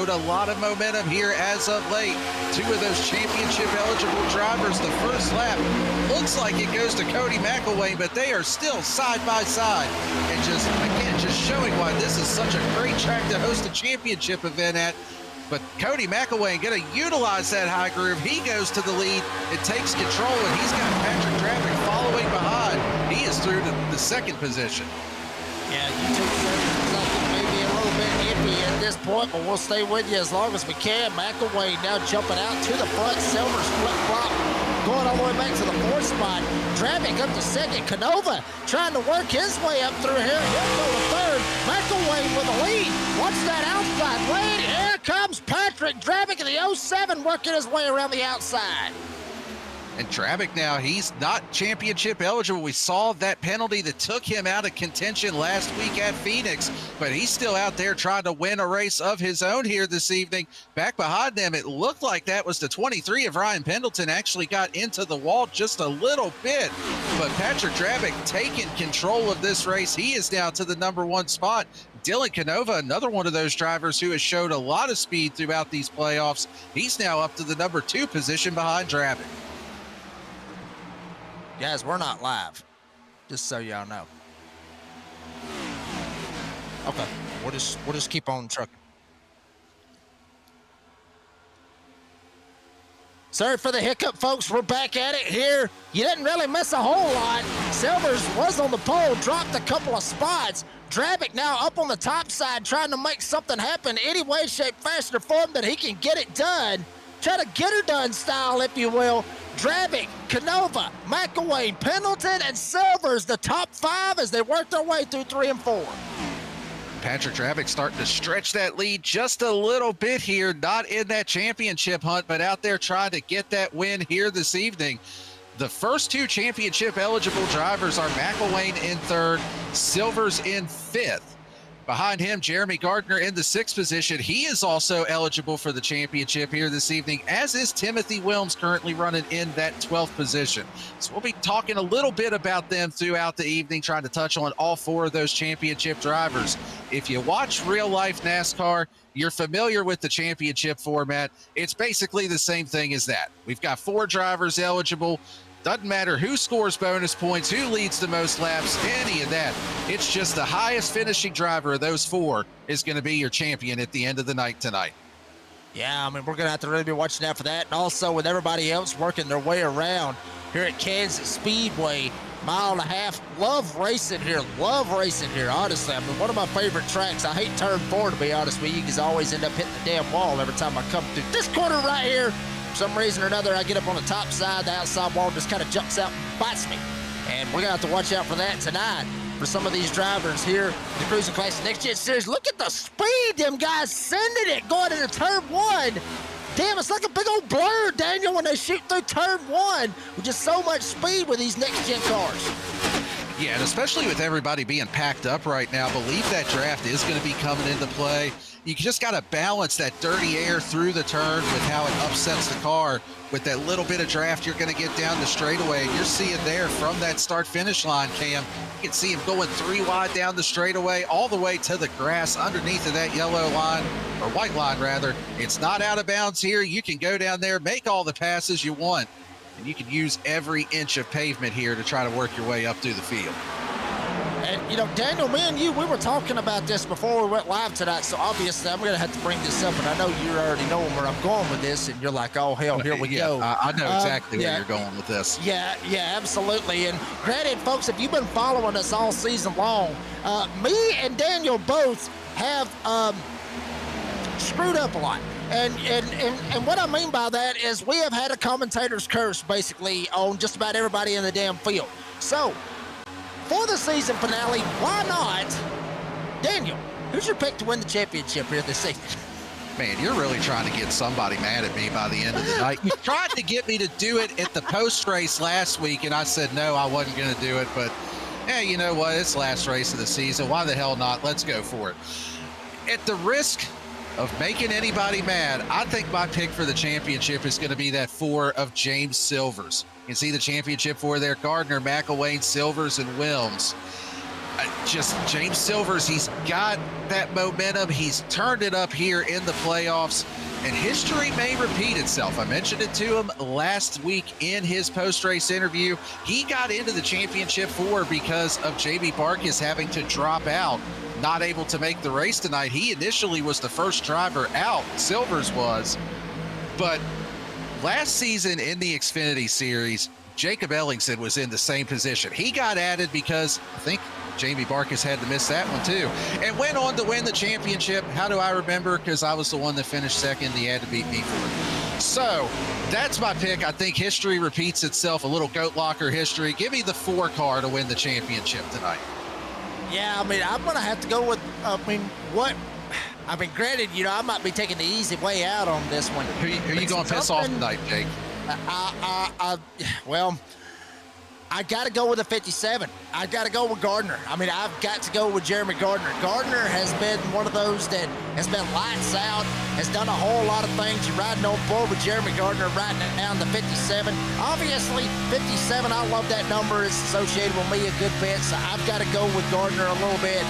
showed a lot of momentum here as of late. Two of those championship-eligible drivers, the first lap looks like it goes to Cody McElwain, but they are still side by side. And just, again, just showing why this is such a great track to host a championship event at. But Cody McElwain going to utilize that high groove. He goes to the lead and takes control, and he's got Patrick Traffic following behind. He is through to the second position. Yeah, you took something maybe a little bit iffy at this point, but we'll stay with you as long as we can. McElwain now jumping out to the front. Silver's flip-flop going all the way back to the fourth spot. Traffic up to second. Canova trying to work his way up through here. He'll go to third. McElwain with the lead. Watch that outside lead. Here comes Patrick Traffic in the 07 working his way around the outside. And Traffic now, he's not championship eligible. We saw that penalty that took him out of contention last week at Phoenix, but he's still out there trying to win a race of his own here this evening. Back behind them, it looked like that was the 23 of Ryan Pendleton, actually got into the wall just a little bit, but Patrick Traffic taking control of this race. He is now to the number one spot. Dylan Canova, another one of those drivers who has showed a lot of speed throughout these playoffs. He's now up to the number two position behind Traffic. Guys, we're not live, just so y'all know. Okay, we'll just keep on trucking. Sorry for the hiccup, folks. We're back at it here. You didn't really miss a whole lot. Silvers was on the pole, dropped a couple of spots. Traffic now up on the top side, trying to make something happen any way, shape, fashion, or form that he can get it done. Try to get her done style, if you will. Traffic, Canova, McElwain, Pendleton, and Silvers, the top five as they work their way through 3 and 4. Patrick Traffic starting to stretch that lead just a little bit here, not in that championship hunt, but out there trying to get that win here this evening. The first two championship eligible drivers are McElwain in third, Silvers in fifth. Behind him, Jeremy Gardner in the sixth position. He is also eligible for the championship here this evening, as is Timothy Wilms, currently running in that 12th position. So we'll be talking a little bit about them throughout the evening, trying to touch on all four of those championship drivers. If you watch real-life NASCAR, you're familiar with the championship format. It's basically the same thing as that. We've got 4 drivers eligible. Doesn't matter who scores bonus points, who leads the most laps, any of that. It's just the highest finishing driver of those 4 is going to be your champion at the end of the night tonight. Yeah, I mean, we're going to have to really be watching out for that. And also with everybody else working their way around here at Kansas Speedway, mile and a half. Love racing here, honestly. I mean, one of my favorite tracks. I hate turn 4, to be honest with you, because I always end up hitting the damn wall every time I come through this corner right here. For some reason or another, I get up on the top side, the outside wall just kind of jumps out and bites me. And we're going to have to watch out for that tonight for some of these drivers here in the Cruisin' Classic Next Gen Series. Look at the speed them guys sending it going into turn 1. Damn, it's like a big old blur, Daniel, when they shoot through turn 1 with just so much speed with these next-gen cars. Yeah, and especially with everybody being packed up right now, believe that draft is going to be coming into play. You just got to balance that dirty air through the turn with how it upsets the car. With that little bit of draft you're going to get down the straightaway. And you're seeing there from that start-finish line, Cam, you can see him going 3 wide down the straightaway all the way to the grass underneath of that yellow line, or white line rather. It's not out of bounds here. You can go down there, make all the passes you want, and you can use every inch of pavement here to try to work your way up through the field. And, you know, Daniel, me and you, we were talking about this before we went live tonight, so obviously I'm going to have to bring this up, and I know you already know where I'm going with this, and you're like, oh, hell, here we go. I know exactly where you're going with this. Yeah, absolutely. And granted, folks, if you've been following us all season long, me and Daniel both have screwed up a lot. And what I mean by that is we have had a commentator's curse, basically, on just about everybody in the damn field. So, for the season finale, why not? Daniel, who's your pick to win the championship here this season? Man, you're really trying to get somebody mad at me by the end of the night. You tried to get me to do it at the post-race last week, and I said no, I wasn't going to do it. But, hey, you know what? It's the last race of the season. Why the hell not? Let's go for it. At the risk of making anybody mad, I think my pick for the championship is going to be that 4 of James Silvers. You can see the championship 4 there: Gardner, McElwain, Silvers, and Wilms. Just James Silvers, he's got that momentum. He's turned it up here in the playoffs, and history may repeat itself. I mentioned it to him last week in his post-race interview. He got into the championship 4 because of Jamie Barkas having to drop out, not able to make the race tonight. He initially was the first driver out, Silvers was, but last season in the Xfinity Series, Jacob Ellingson was in the same position. He got added because I think Jamie Barkas had to miss that one too, and went on to win the championship. How do I remember? Because I was the one that finished second. He had to beat me for it. So that's my pick. I think history repeats itself, a little goat locker history. Give me the 4 car to win the championship tonight. Yeah, I mean, I'm going to have to go with, granted, I might be taking the easy way out on this one. Who you going to piss off tonight, Jake? Well, I got to go with a 57. I got to go with Gardner. I mean, I've got to go with Jeremy Gardner. Gardner has been one of those that has been lights out, has done a whole lot of things. You're riding on board with Jeremy Gardner, riding it down to 57. Obviously, 57, I love that number. It's associated with me a good bit, so I've got to go with Gardner a little bit.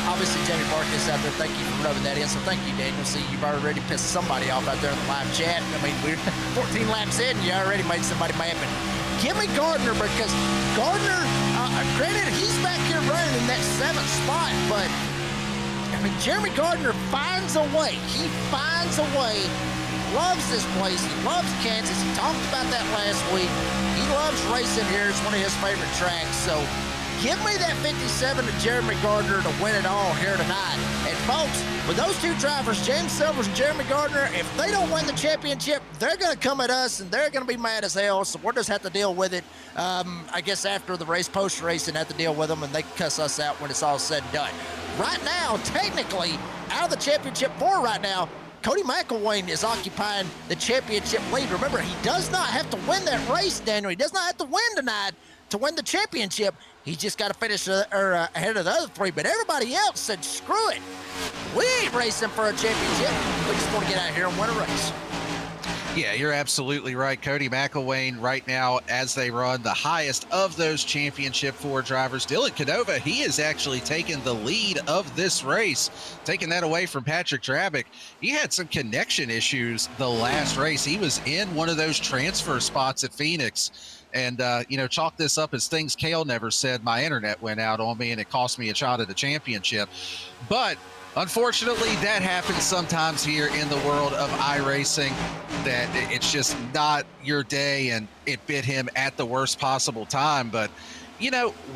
Obviously, Jamie Barkas out there, thank you for rubbing that in. So thank you, Daniel. See, you've already pissed somebody off out there in the live chat. I mean, we're 14 laps in, you already made somebody mad. But give me Gardner, because Gardner, granted, he's back here running in that 7th spot, but I mean, Jeremy Gardner finds a way. He finds a way. Loves this place. He loves Kansas. He talked about that last week. He loves racing here. It's one of his favorite tracks. So give me that 57 to Jeremy Gardner to win it all here tonight. And folks, with those 2 drivers, James Silvers and Jeremy Gardner, if they don't win the championship, they're going to come at us and they're going to be mad as hell. So we'll just have to deal with it. I guess after the race, post-race, and have to deal with them, and they cuss us out when it's all said and done. Right now, technically, out of the championship 4 right now, Cody McElwain is occupying the championship lead. Remember, he does not have to win that race, Daniel. He does not have to win tonight to win the championship. He's just got to finish ahead of the other 3. But everybody else said, screw it. We ain't racing for a championship. We just want to get out here and win a race. Yeah, you're absolutely right. Cody McElwain right now, as they run the highest of those championship 4 drivers. Dylan Canova, he has actually taken the lead of this race, taking that away from Patrick Drabick. He had some connection issues the last race. He was in one of those transfer spots at Phoenix. And, chalk this up as things Cale never said. My internet went out on me, and it cost me a shot at the championship. But unfortunately, that happens sometimes here in the world of iRacing, that it's just not your day, and it bit him at the worst possible time. But,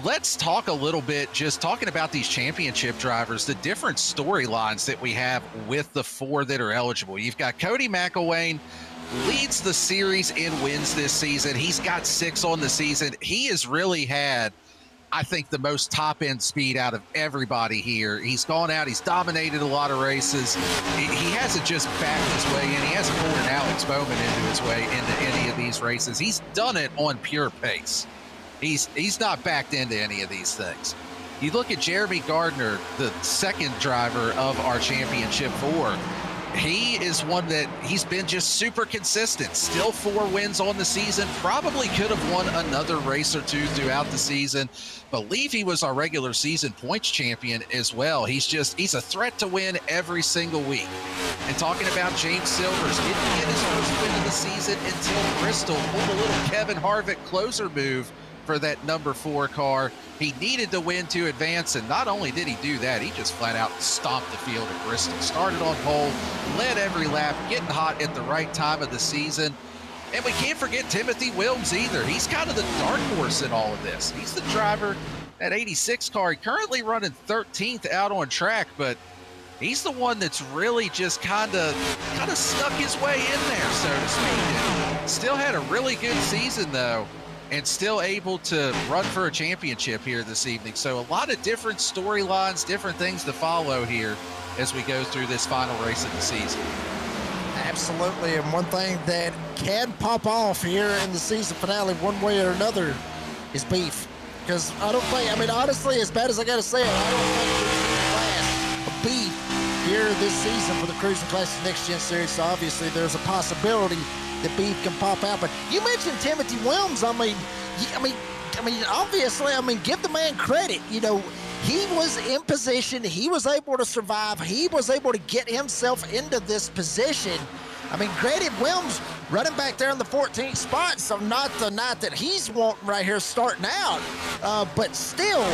let's talk a little bit, just talking about these championship drivers, the different storylines that we have with the 4 that are eligible. You've got Cody McElwain, leads the series in wins this season. He's got 6 on the season. He has really had, I think, the most top-end speed out of everybody here. He's gone out. He's dominated a lot of races. He hasn't just backed his way in. He hasn't pulled an Alex Bowman into his way into any of these races. He's done it on pure pace. He's not backed into any of these things. You look at Jeremy Gardner, the 2nd driver of our championship 4. He is one that he's been just super consistent. Still 4 wins on the season. Probably could have won another race or 2 throughout the season. Believe he was our regular season points champion as well. He's a threat to win every single week. And talking about James Silvers, didn't get his first win of the season until Bristol pulled a little Kevin Harvick closer move for that number 4 car. He needed to win to advance, and not only did he do that, he just flat out stomped the field at Bristol. Started on pole, led every lap, getting hot at the right time of the season. And we can't forget Timothy Wilms either. He's kind of the dark horse in all of this. He's the driver, that 86 car, currently running 13th out on track, but he's the one that's really just kind of snuck his way in there, so to speak. Still had a really good season, though, and still able to run for a championship here this evening. So a lot of different storylines, different things to follow here as we go through this final race of the season. Absolutely, and one thing that can pop off here in the season finale one way or another is beef. Because honestly, as bad as I got to say it, I don't think there's any class of beef here this season for the Cruisin Classic Next Gen Series. So obviously there's a possibility that beef can pop out. But you mentioned Timothy Wilms. Obviously, give the man credit. he was in position. He was able to survive. He was able to get himself into this position. I mean, granted, Wilms running back there in the 14th spot, so not the night that he's wanting right here starting out. But still,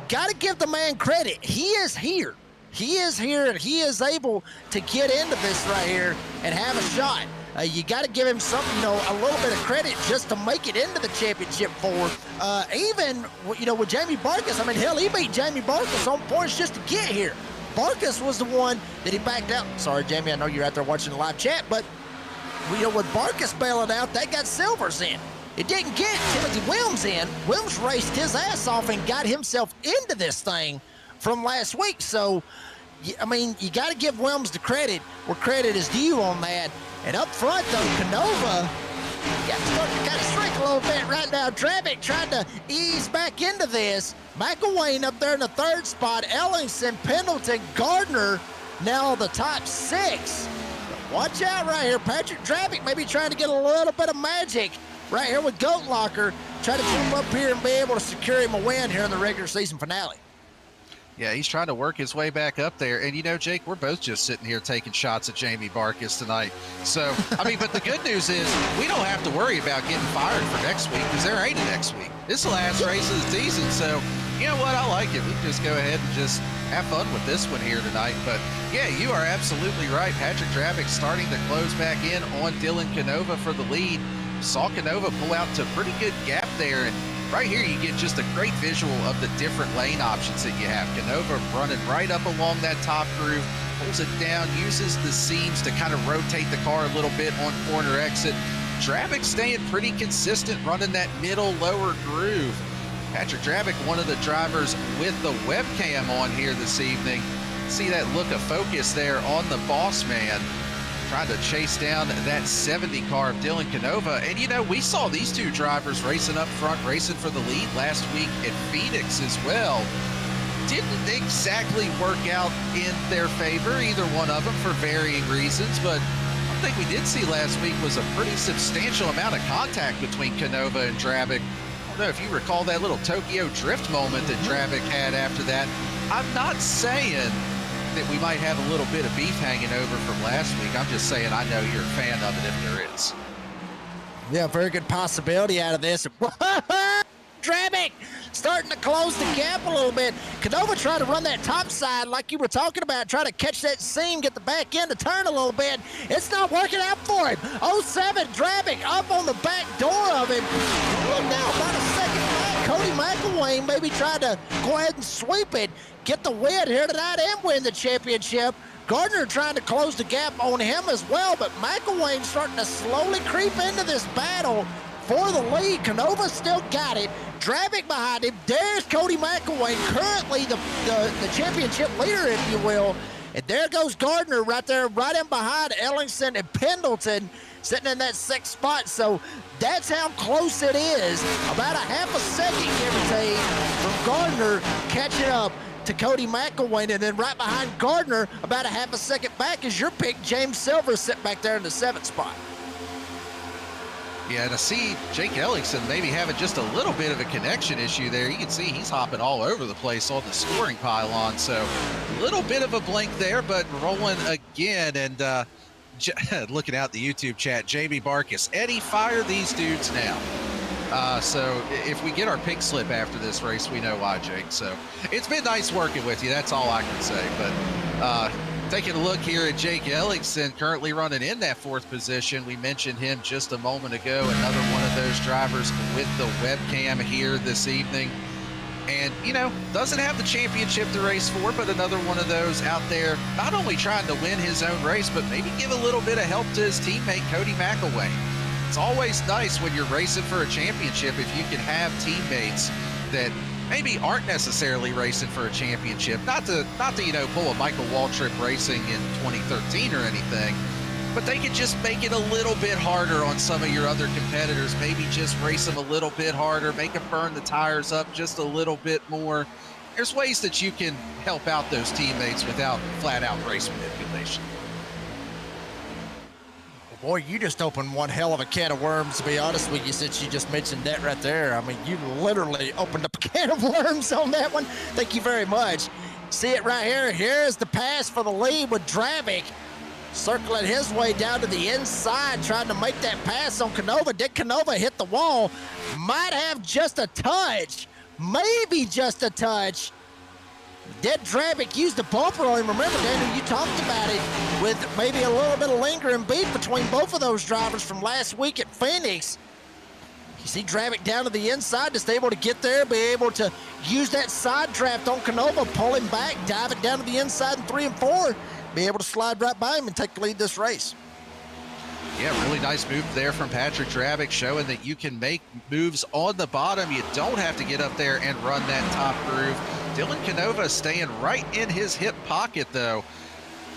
got to give the man credit. He is here. He is here, and he is able to get into this right here and have a shot. You got to give him something, a little bit of credit just to make it into the championship four. Even, with Jamie Barkus, I mean, hell, he beat Jamie Barkus on points just to get here. Barkus was the one that he backed out. Sorry, Jamie, I know you're out there watching the live chat, but, with Barkus bailing out, that got Silvers in. It didn't get Timothy Wilms in. Wilms raced his ass off and got himself into this thing from last week. So, I mean, you got to give Wilms the credit where credit is due on that. And up front, though, Canova got starting to kind of shrink a little bit right now. Travick trying to ease back into this. McElwain up there in the third spot. Ellingson, Pendleton, Gardner, now the top six. But watch out right here. Patrick Travick maybe trying to get a little bit of magic right here with Goat Locker. Try to jump up here and be able to secure him a win here in the regular season finale. Yeah, he's trying to work his way back up there. And, Jake, we're both just sitting here taking shots at Jamie Barkus tonight. So, I mean, but the good news is we don't have to worry about getting fired for next week because there ain't a next week. This is the last race of the season. So, you know what? I like it. We can just go ahead and just have fun with this one here tonight. But, yeah, you are absolutely right. Patrick Travick starting to close back in on Dylan Canova for the lead. Saw Canova pull out to a pretty good gap there. And right here, you get just a great visual of the different lane options that you have. Canova running right up along that top groove, pulls it down, uses the seams to kind of rotate the car a little bit on corner exit. Travick staying pretty consistent, running that middle lower groove. Patrick Travick, one of the drivers with the webcam on here this evening. See that look of focus there on the boss man. Trying to chase down that 70 car of Dylan Canova. And, we saw these two drivers racing up front, racing for the lead last week at Phoenix as well. Didn't exactly work out in their favor, either one of them, for varying reasons. But one thing we did see last week was a pretty substantial amount of contact between Canova and Travick. I don't know if you recall that little Tokyo drift moment that Travick had after that. I'm not saying that we might have a little bit of beef hanging over from last week. I'm just saying I know you're a fan of it if there is. Yeah, very good possibility out of this. Travick starting to close the gap a little bit. Canova trying to run that top side like you were talking about, try to catch that seam, get the back end to turn a little bit. It's not working out for him. 07 Travick up on the back door of him. Look now, about a second back. Cody McElwain maybe tried to go ahead and sweep it, get the win here tonight and win the championship. Gardner trying to close the gap on him as well, but McElwain starting to slowly creep into this battle for the lead. Canova still got it. Travick behind him. There's Cody McElwain, currently the championship leader, if you will. And there goes Gardner right there, right in behind Ellingson and Pendleton, sitting in that sixth spot. So that's how close it is. About a half a second, give or take, from Gardner catching up to Cody McElwain. And then right behind Gardner, about a half a second back, is your pick, James Silver, sitting back there in the seventh spot. Yeah, to see Jake Ellingson maybe having just a little bit of a connection issue there. You can see he's hopping all over the place on the scoring pylon. So a little bit of a blink there, but rolling again. And looking out the YouTube chat, Jamie Barkus, Eddie, fire these dudes now. So if we get our pink slip after this race, we know why, Jake. So it's been nice working with you. That's all I can say. But taking a look here at Jake Ellingson, currently running in that fourth position. We mentioned him just a moment ago. Another one of those drivers with the webcam here this evening. And, doesn't have the championship to race for, but another one of those out there not only trying to win his own race, but maybe give a little bit of help to his teammate, Cody McElwain. It's always nice when you're racing for a championship if you can have teammates that maybe aren't necessarily racing for a championship. Not to pull a Michael Waltrip Racing in 2013 or anything, but they can just make it a little bit harder on some of your other competitors. Maybe just race them a little bit harder, make them burn the tires up just a little bit more. There's ways that you can help out those teammates without flat-out race manipulation. Boy, you just opened one hell of a can of worms, to be honest with you, since you just mentioned that right there. I mean, you literally opened up a can can of worms on that one. Thank you very much. See it right here. Here's the pass for the lead with Dravic circling his way down to the inside, trying to make that pass on Canova. Did Canova hit the wall? Might have just a touch, maybe just a touch. Did Dravic use the bumper on him? Remember, Daniel, you talked about it with maybe a little bit of lingering beef between both of those drivers from last week at Phoenix. You see Dravic down to the inside, just able to get there, be able to use that side draft on Canova, pull him back, dive it down to the inside in 3 and 4, be able to slide right by him and take the lead this race. Yeah, really nice move there from Patrick Dravic, showing that you can make moves on the bottom. You don't have to get up there and run that top groove. Dylan Canova staying right in his hip pocket, though.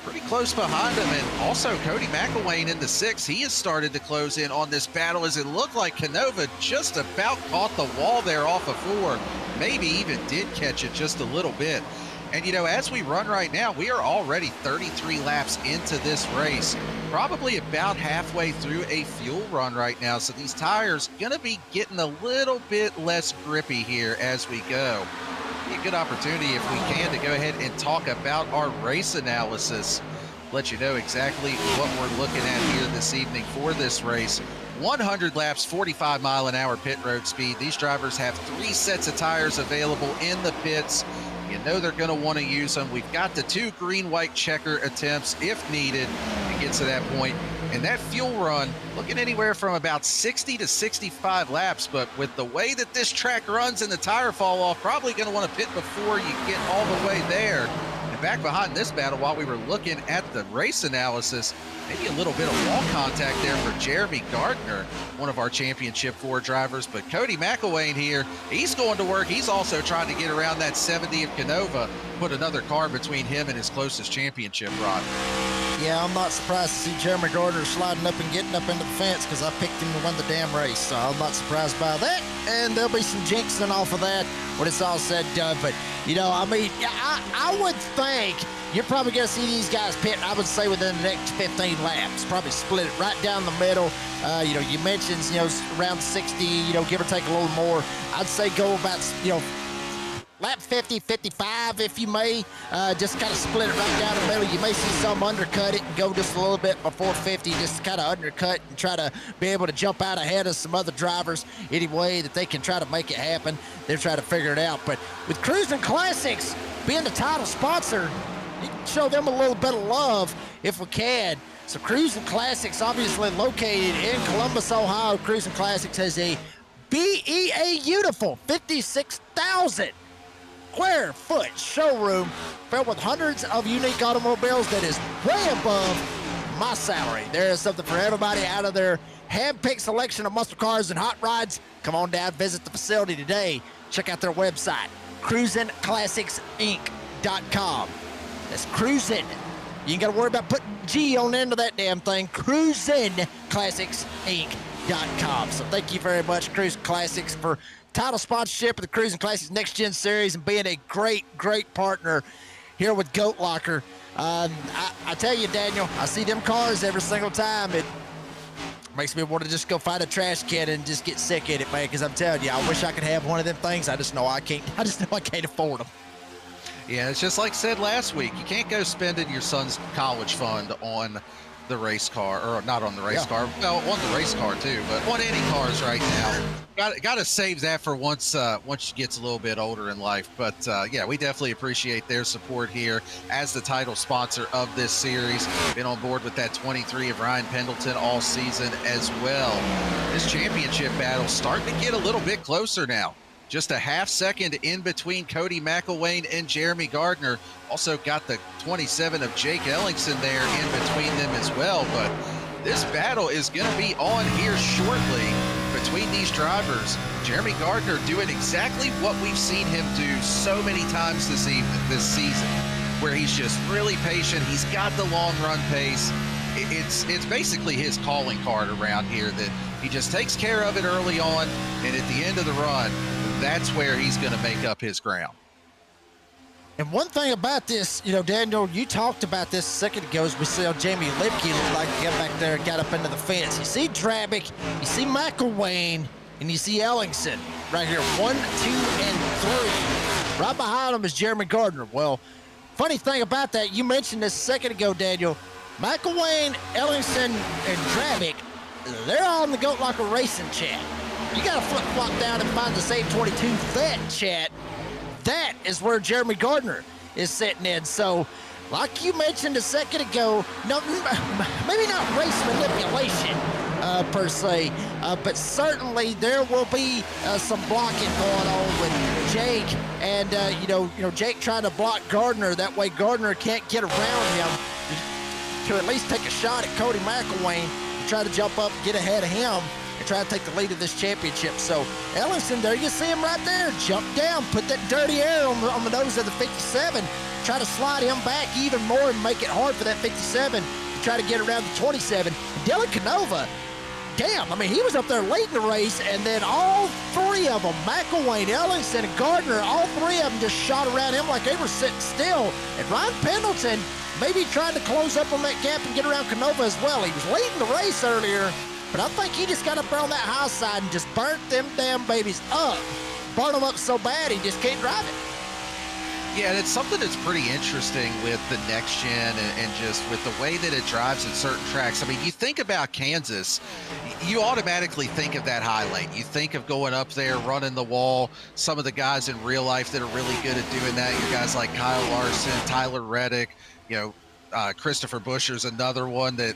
Pretty close behind him, and also Cody McElwain in the 6. He has started to close in on this battle, as it looked like Canova just about caught the wall there off of 4. Maybe even did catch it just a little bit. And, you know, as we run right now, we are already 33 laps into this race, probably about halfway through a fuel run right now. So these tires going to be getting a little bit less grippy here as we go. Be a good opportunity, if we can, to go ahead and talk about our race analysis. Let you know exactly what we're looking at here this evening for this race. 100 laps, 45-mile-an-hour pit road speed. These drivers have 3 sets of tires available in the pits. You know they're going to want to use them. We've got the 2 green-white checker attempts if needed to get to that point. And that fuel run, looking anywhere from about 60 to 65 laps. But with the way that this track runs and the tire fall off, probably going to want to pit before you get all the way there. And back behind this battle, while we were looking at the race analysis, maybe a little bit of wall contact there for Jeremy Gardner, one of our Championship 4 drivers. But Cody McElwain here, he's going to work. He's also trying to get around that 70 of Canova, put another car between him and his closest championship rod. Yeah, I'm not surprised to see Jeremy Gardner sliding up and getting up into the fence, because I picked him to win the damn race. So I'm not surprised by that. And there'll be some jinxing off of that when it's all said and done. But, you know, I mean, I would think you're probably going to see these guys pit, I would say, within the next 15 laps. Probably split it right down the middle. You know, you mentioned, you know, around 60, you know, give or take a little more. I'd say go about, you know, lap 50, 55, if you may. Just kind of split it right down the middle. You may see some undercut it and go just a little bit before 50, just kind of undercut and try to be able to jump out ahead of some other drivers any way that they can try to make it happen. They're trying to figure it out. But with Cruisin Classics being the title sponsor, you can show them a little bit of love if we can. So Cruisin Classics, obviously located in Columbus, Ohio. Cruisin Classics has a beautiful 56,000 square foot showroom filled with hundreds of unique automobiles that is way above my salary. There is something for everybody out of their hand-picked selection of muscle cars and hot rods. Come on down, visit the facility today. Check out their website, cruisinclassicsinc.com. That's Cruisin. You ain't got to worry about putting G on the end of that damn thing. cruisinclassicsinc.com. So thank you very much, Cruisin Classics, for title sponsorship of the Cruisin Classics Next Gen Series and being a great partner here with Goat Locker. I tell you, Daniel, I see them cars every single time. It makes me want to just go find a trash can and just get sick in it, man, because I'm telling you, I wish I could have one of them things. I just know I can't afford them. Yeah, it's just like said last week. You can't go spending your son's college fund on the race car, or not on the race car, well, on the race car too, but on any cars right now. Got to save that for once she gets a little bit older in life. But yeah, we definitely appreciate their support here as the title sponsor of this series. Been on board with that 23 of Ryan Pendleton all season as well. This championship battle starting to get a little bit closer now. Just a half second in between Cody McElwain and Jeremy Gardner. Also got the 27 of Jake Ellingson there in between them as well. But this battle is going to be on here shortly between these drivers. Jeremy Gardner doing exactly what we've seen him do so many times this season, where he's just really patient. He's got the long run pace. It's basically his calling card around here, that he just takes care of it early on, and at the end of the run, that's where he's going to make up his ground. And one thing about this, you know, Daniel, you talked about this a second ago, as we saw Jamie Lipke look like he got back there and got up into the fence. You see Dravic, you see McElwain, and you see Ellingson. right here. 1, 2, and 3. Right behind him is Jeremy Gardner. Well, funny thing about that, you mentioned this a second ago, Daniel. McElwain, Ellingson, and Dravic, they're all in the Goat Locker Racing chat. You got to flip-flop down and find the Save 22 Vet chat. That is where Jeremy Gardner is sitting in. So, like you mentioned a second ago, no, maybe not race manipulation per se, but certainly there will be some blocking going on with Jake, and Jake trying to block Gardner. That way Gardner can't get around him to at least take a shot at Cody McElwain to try to jump up, get ahead of him, and try to take the lead of this championship. So Ellingson, there you see him right there, jump down, put that dirty air on the nose of the 57, try to slide him back even more and make it hard for that 57 to try to get around the 27. Dylan Canova, damn, I mean, he was up there leading the race, and then all three of them, McElwain, Ellingson, and Gardner, all three of them just shot around him like they were sitting still. And Ryan Pendleton maybe trying to close up on that gap and get around Canova as well. He was leading the race earlier, but I think he just got up there on that high side and just burnt them damn babies up. Burnt them up so bad he just can't drive it. Yeah, and it's something that's pretty interesting with the next gen and just with the way that it drives at certain tracks. I mean, you think about Kansas, you automatically think of that highlight. You think of going up there, running the wall. Some of the guys in real life that are really good at doing that, your guys like Kyle Larson, Tyler Reddick, Christopher Buescher's another one that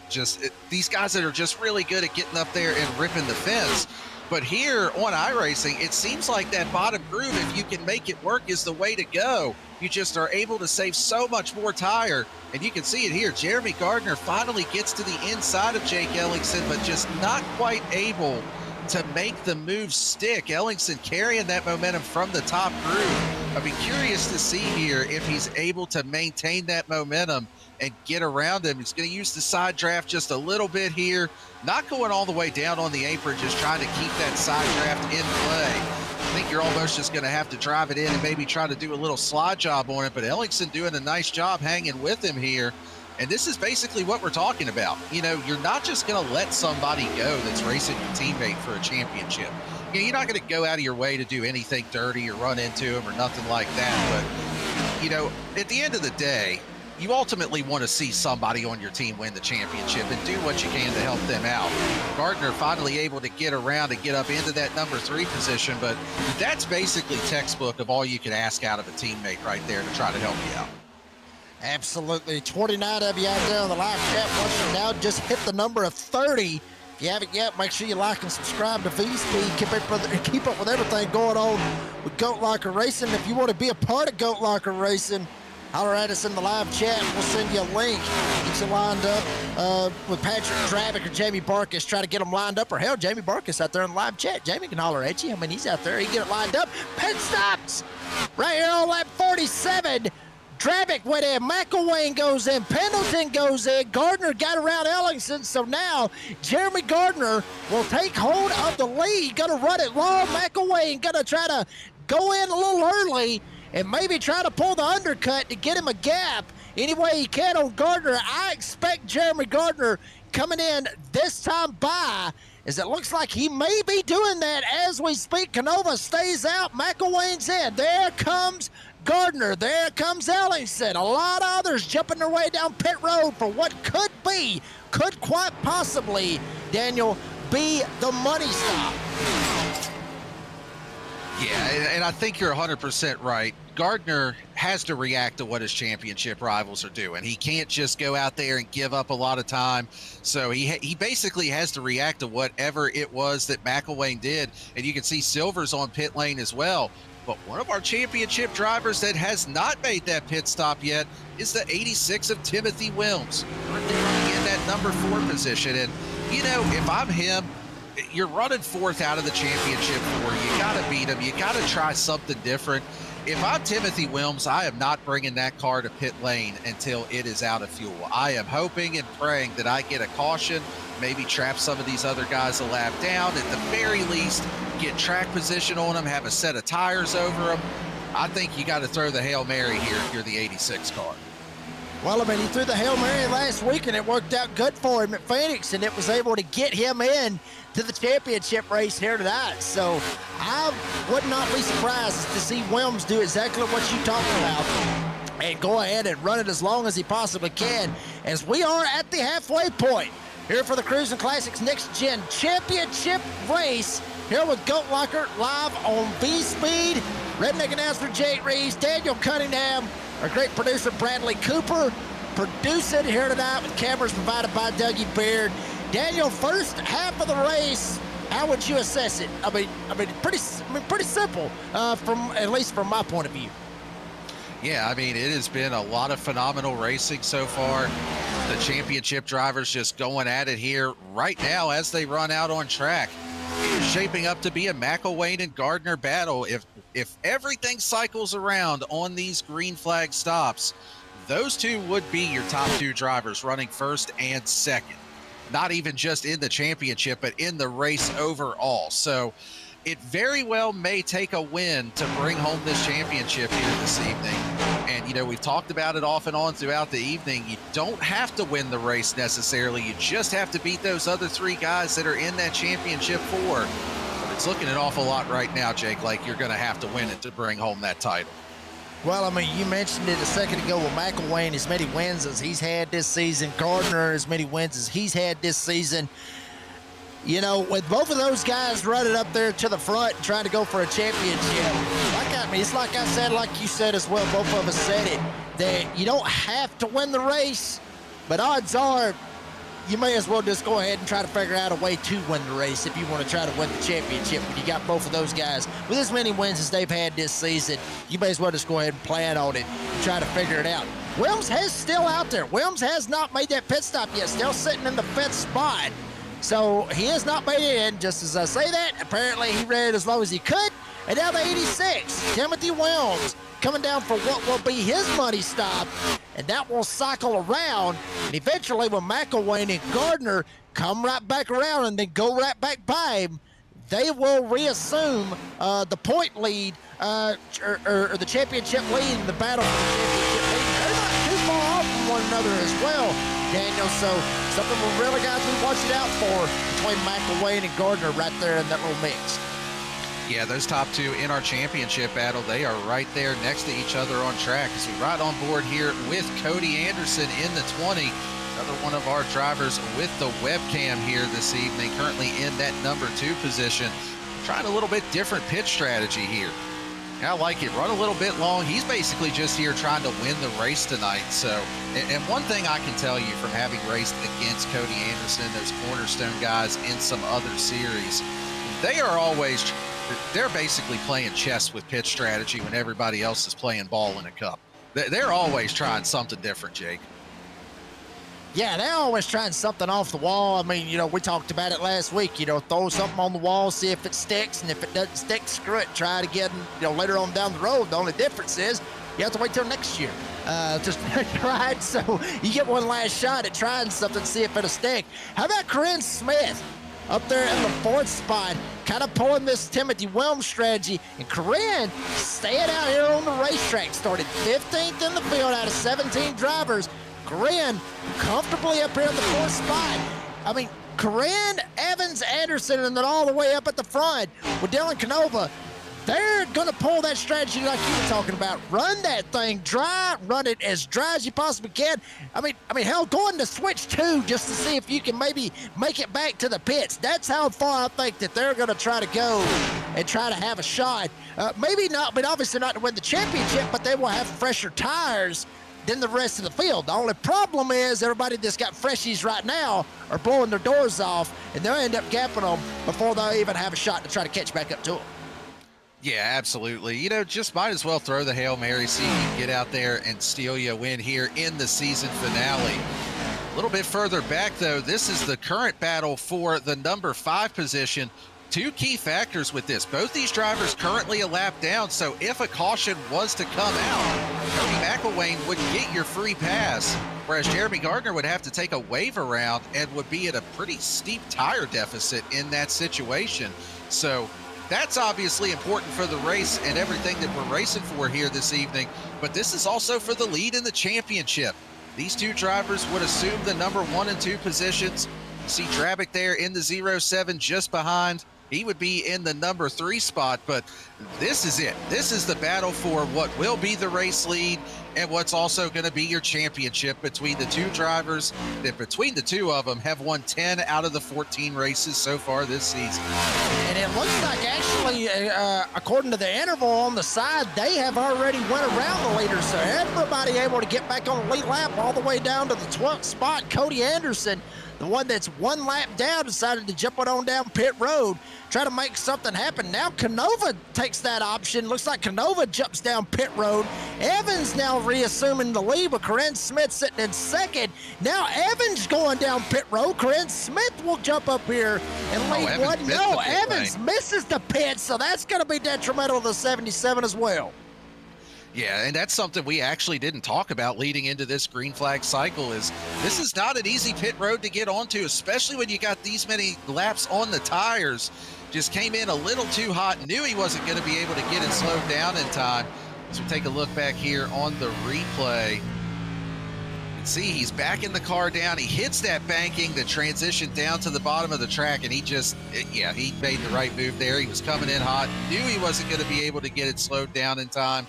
these guys that are just really good at getting up there and ripping the fence. But here on iRacing, it seems like that bottom groove, if you can make it work, is the way to go. You just are able to save so much more tire. And you can see it here. Jeremy Gardner finally gets to the inside of Jake Ellingson, but just not quite able to make the move stick. Ellingson carrying that momentum from the top groove. I'd be curious to see here if he's able to maintain that momentum and get around him. He's going to use the side draft just a little bit here, not going all the way down on the apron, just trying to keep that side draft in play. I think you're almost just going to have to drive it in and maybe try to do a little slide job on it, but Ellingson doing a nice job hanging with him here. And this is basically what we're talking about. You're not just going to let somebody go that's racing your teammate for a championship. You're not going to go out of your way to do anything dirty or run into him or nothing like that. But, at the end of the day, you ultimately want to see somebody on your team win the championship and do what you can to help them out. Gardner finally able to get around and get up into that number 3 position, but that's basically textbook of all you can ask out of a teammate right there to try to help you out. Absolutely. 29 of you out there on the live chat. Once you now just hit the number of 30. If you haven't yet, make sure you like and subscribe to V-Speed. Keep up with everything going on with Goat Locker Racing. If you want to be a part of Goat Locker Racing, holler at us in the live chat. We'll send you a link. Get you lined up with Patrick Dravic or Jamie Barkus. Try to get them lined up. Or hell, Jamie Barkus out there in the live chat. Jamie can holler at you. I mean, he's out there. He can get it lined up. Pit stops right here on lap 47. Dravic went in. McElwain goes in. Pendleton goes in. Gardner got around Ellingson. So now Jeremy Gardner will take hold of the lead. Going to run it long. McElwain going to try to go in a little early and maybe try to pull the undercut to get him a gap any way he can on Gardner. I expect Jeremy Gardner coming in this time by, as it looks like he may be doing that as we speak. Canova stays out. McElwain's in. There comes Gardner. There comes Ellingson. A lot of others jumping their way down pit road for what could quite possibly, Daniel, be the money stop. Yeah, and I think you're 100% right. Gardner has to react to what his championship rivals are doing. He can't just go out there and give up a lot of time. So he basically has to react to whatever it was that McElwain did. And you can see Silver's on pit lane as well. But one of our championship drivers that has not made that pit stop yet is the 86 of Timothy Wilms, currently running in that number 4 position. And, if I'm him, you're running 4th out of the championship 4. You got to beat him. You got to try something different. If I'm Timothy Wilms, I am not bringing that car to pit lane until it is out of fuel. I am hoping and praying that I get a caution, maybe trap some of these other guys a lap down. At the very least, get track position on them, have a set of tires over them. I think you got to throw the Hail Mary here if you're the 86 car. Well, I mean, he threw the Hail Mary last week, and it worked out good for him at Phoenix, and it was able to get him in to the championship race here tonight. So I would not be surprised to see Wilms do exactly what you talked about and go ahead and run it as long as he possibly can, as we are at the halfway point here for the Cruisin Classics Next Gen Championship race here with Goat Locker live on V-Speed. Redneck announcer Jake Reeves, Daniel Cunningham, our great producer Bradley Cooper, producing here tonight with cameras provided by Dougie Beard. Daniel, first half of the race, how would you assess it? I mean, pretty simple, at least from my point of view. Yeah, I mean, it has been a lot of phenomenal racing so far. The championship drivers just going at it here right now as they run out on track. It is shaping up to be a McElwain and Gardner battle. If everything cycles around on these green flag stops, those two would be your top two drivers running first and second. Not even just in the championship, but in the race overall. So it very well may take a win to bring home this championship here this evening. And, you know, we've talked about it off and on throughout the evening. You don't have to win the race necessarily. You just have to beat those other three guys that are in that championship four. But it's looking an awful lot right now, Jake, like you're going to have to win it to bring home that title. Well, I mean, you mentioned it a second ago with McElwain, as many wins as he's had this season. Gardner, as many wins as he's had this season. You know, with both of those guys running up there to the front and trying to go for a championship, it's like I said, like you said as well, both of us said it, that you don't have to win the race, but odds are you may as well just go ahead and try to figure out a way to win the race if you want to try to win the championship. When you got both of those guys with as many wins as they've had this season, you may as well just go ahead and plan on it and try to figure it out. Wilms is still out there. Wilms has not made that pit stop yet, still sitting in the fifth spot. So he has not made it in. Just as I say that, apparently he ran as low as he could. And now the 86, Timothy Wilms, coming down for what will be his money stop, and that will cycle around. And eventually, when McElwain and Gardner come right back around and then go right back by him, they will reassume the point lead or the championship lead in the battle for the championship lead. They're not too far off from one another as well, Daniel. So something we really got to be watching out for between McElwain and Gardner right there in that little mix. Yeah, those top two in our championship battle, they are right there next to each other on track as we ride on board here with Cody Anderson in the 20. Another one of our drivers with the webcam here this evening, currently in that number 2 position. Trying a little bit different pitch strategy here. I like it. Run a little bit long. He's basically just here trying to win the race tonight. So, and one thing I can tell you from having raced against Cody Anderson, those cornerstone guys in some other series, they're basically playing chess with pitch strategy when everybody else is playing ball in a cup. They're always trying something different, Jake. Yeah, they're always trying something off the wall. I mean, you know, we talked about it last week. You know, throw something on the wall, see if it sticks, and if it doesn't stick, screw it. Try it again, you know, later on down the road. The only difference is you have to wait till next year. Just try it so you get one last shot at trying something, see if it'll stick. How about Corinne Smith up there in the 4th spot, kind of pulling this Timothy Wilms strategy? And Corinne staying out here on the racetrack, started 15th in the field out of 17 drivers. Corinne comfortably up here in the 4th spot. I mean, Corinne, Evans, Anderson, and then all the way up at the front with Dylan Canova. They're going to pull that strategy like you were talking about. Run that thing dry. Run it as dry as you possibly can. I mean, hell, going to switch 2 just to see if you can maybe make it back to the pits. That's how far I think that they're going to try to go and try to have a shot. Maybe not, but obviously not to win the championship, but they will have fresher tires than the rest of the field. The only problem is everybody that's got freshies right now are blowing their doors off, and they'll end up gapping them before they'll even have a shot to try to catch back up to them. Yeah, absolutely. You know, just might as well throw the Hail Mary, see if you can get out there and steal you a win here in the season finale. A little bit further back, though, this is the current battle for the number 5 position. 2 key factors with this. Both these drivers currently a lap down, so if a caution was to come out, Cody McElwain would get your free pass, whereas Jeremy Gardner would have to take a wave around and would be at a pretty steep tire deficit in that situation. So that's obviously important for the race and everything that we're racing for here this evening, but this is also for the lead in the championship. these two drivers would assume the number 1 and 2 positions. You see Drabic there in the 07 just behind. He would be in the number 3 spot, but this is it. This is the battle for what will be the race lead and what's also going to be your championship between the two drivers that between the two of them have won 10 out of the 14 races so far this season. And it looks like actually, according to the interval on the side, they have already went around the leaders. So everybody able to get back on the lead lap all the way down to the 12th spot. Cody Anderson, the one that's one lap down, decided to jump it on down pit road, try to make something happen. Now Canova takes that option. Looks like Canova jumps down pit road. Evans now reassuming the lead with Corinne Smith sitting in second. Now Evans going down pit road. Corinne Smith will jump up here and lead one. No, Evans misses the pit, so that's going to be detrimental to the 77 as well. Yeah, and that's something we actually didn't talk about leading into this green flag cycle. Is this is not an easy pit road to get onto, especially when you got these many laps on the tires. Just came in a little too hot, knew he wasn't going to be able to get it slowed down in time. So we take a look back here on the replay. You can see he's backing the car down. He hits that banking, the transition down to the bottom of the track, and he made the right move there. He was coming in hot, knew he wasn't going to be able to get it slowed down in time,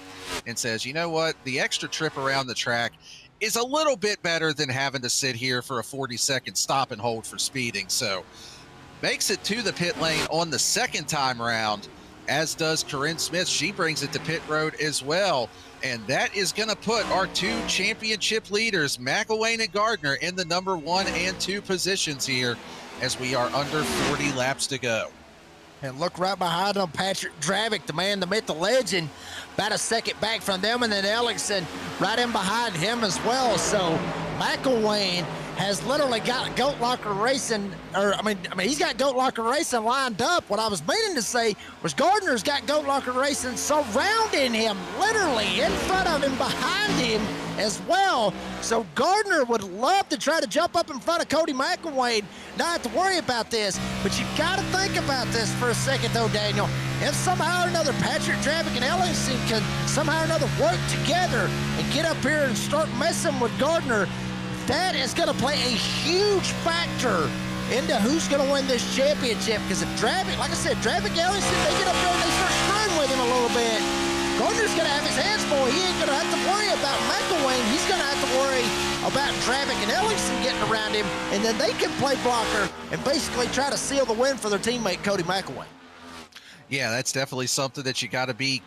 and says, you know what, the extra trip around the track is a little bit better than having to sit here for a 40-second stop and hold for speeding. So makes it to the pit lane on the second time round, as does Corinne Smith. She brings it to pit road as well. And that is going to put our two championship leaders, McElwain and Gardner, in the number 1 and 2 positions here as we are under 40 laps to go. And look right behind them, Patrick Drabic, the man, the myth, the legend, about a second back from them, and then Ellingson right in behind him as well. So McElwain has literally got Goat Locker Racing, he's got Goat Locker Racing lined up. What I was meaning to say was Gardner's got Goat Locker Racing surrounding him, literally in front of him, behind him as well. So Gardner would love to try to jump up in front of Cody McElwain, not have to worry about this. But you got to think about this for a second, though, Daniel. If somehow or another Patrick Drabic and Ellingson can somehow or another work together and get up here and start messing with Gardner, that is going to play a huge factor into who's going to win this championship. Because if Drabic, like I said, Drabic and Ellingson, they get up there and they start screwing with him a little bit, Gardner's going to have his hands full. He ain't going to have to worry about McElwain. He's going to have to worry about Drabic and Ellingson getting around him, and then they can play blocker and basically try to seal the win for their teammate Cody McElwain. Yeah, that's definitely something that you got to be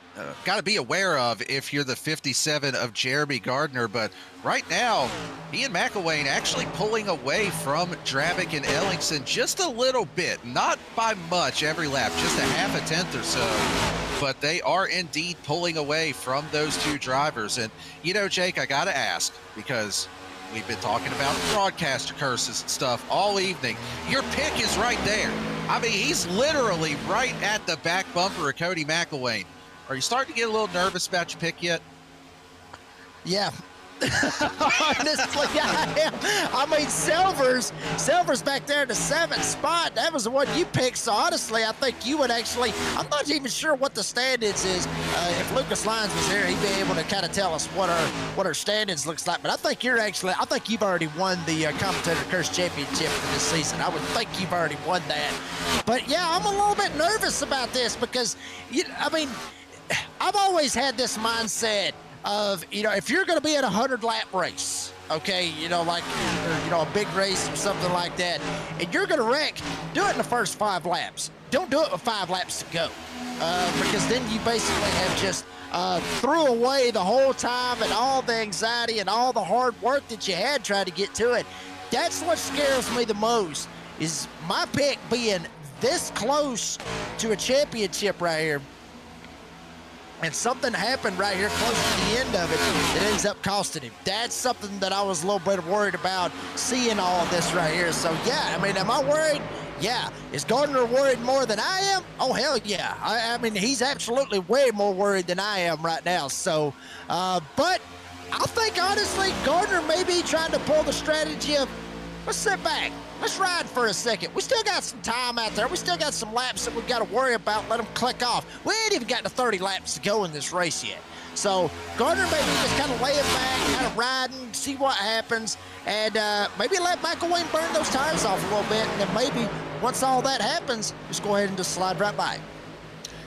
aware of if you're the 57 of Jeremy Gardner. But right now, he and McElwain actually pulling away from Drabic and Ellingson just a little bit, not by much every lap, just a half a tenth or so. But they are indeed pulling away from those two drivers. And, you know, Jake, I got to ask, because we've been talking about broadcaster curses and stuff all evening. Your pick is right there. I mean, he's literally right at the back bumper of Cody McElwain. Are you starting to get a little nervous about your pick yet? Yeah. Honestly, I am. I mean, Silver's back there in the 7th spot. That was the one you picked. So honestly, I think you would actually, I'm not even sure what the standings is. If Lucas Lyons was here, he'd be able to kind of tell us what our standings looks like. But I think you've already won the Commentator Curse Championship for this season. I would think you've already won that. But yeah, I'm a little bit nervous about this because, I've always had this mindset of, if you're going to be in a 100-lap race, okay, a big race or something like that, and you're going to wreck, do it in the first 5 laps. Don't do it with 5 laps to go, because then you basically have just threw away the whole time and all the anxiety and all the hard work that you had trying to get to it. That's what scares me the most, is my pick being this close to a championship right here. And something happened right here close to the end of it that ends up costing him. That's something that I was a little bit worried about, seeing all of this right here. So, yeah, am I worried? Yeah. Is Gardner worried more than I am? Oh, hell yeah. He's absolutely way more worried than I am right now. So, but I think, honestly, Gardner may be trying to pull the strategy of, let's sit back. Let's ride for a second. We still got some time out there. We still got some laps that we've got to worry about. Let them click off. We ain't even got to 30 laps to go in this race yet. So Gardner maybe just kind of laying back, kind of riding, see what happens, and maybe let McElwain burn those tires off a little bit, and then maybe once all that happens, just go ahead and just slide right by.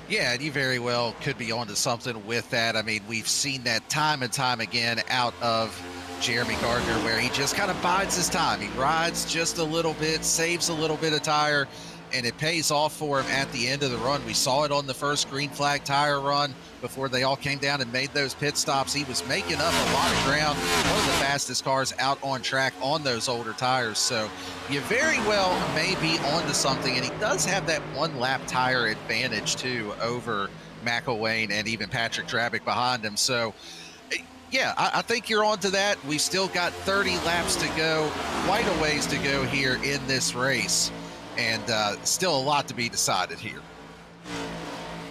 Yeah, and you very well could be onto something with that. I mean, we've seen that time and time again out of Jeremy Gardner, where he just kind of bides his time. He rides just a little bit, saves a little bit of tire, and it pays off for him at the end of the run. We saw it on the first green flag tire run before they all came down and made those pit stops. He was making up a lot of ground, one of the fastest cars out on track on those older tires. So you very well may be onto something, and he does have that one lap tire advantage too over McElwain and even Patrick Trabick behind him. So yeah, I think you're on to that. We've still got 30 laps to go, quite a ways to go here in this race, and still a lot to be decided here.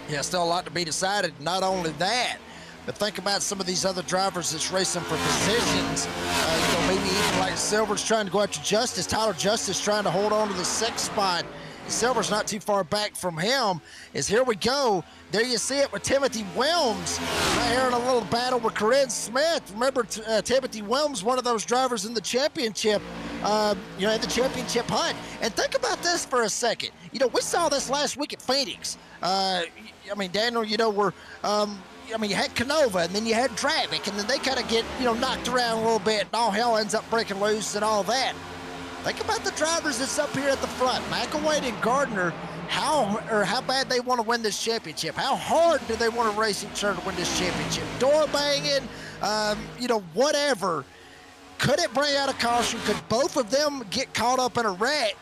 Yeah, still a lot to be decided. Not only that, but think about some of these other drivers that's racing for positions. Maybe even like Silver's trying to go after Justice. Tyler Justice trying to hold on to the 6th spot. Silver's not too far back from him. Here we go. There you see it with Timothy Wilms right here in a little battle with Corinne Smith. Remember, Timothy Wilms, one of those drivers in the championship, in the championship hunt. And think about this for a second. We saw this last week at Phoenix. Daniel, you had Canova, and then you had Travick, and then they kind of get, knocked around a little bit, and all hell ends up breaking loose and all that. Think about the drivers that's up here at the front. McElwain and Gardner, how bad they want to win this championship. How hard do they want to race each other to win this championship? Door banging, whatever. Could it bring out a caution? Could both of them get caught up in a wreck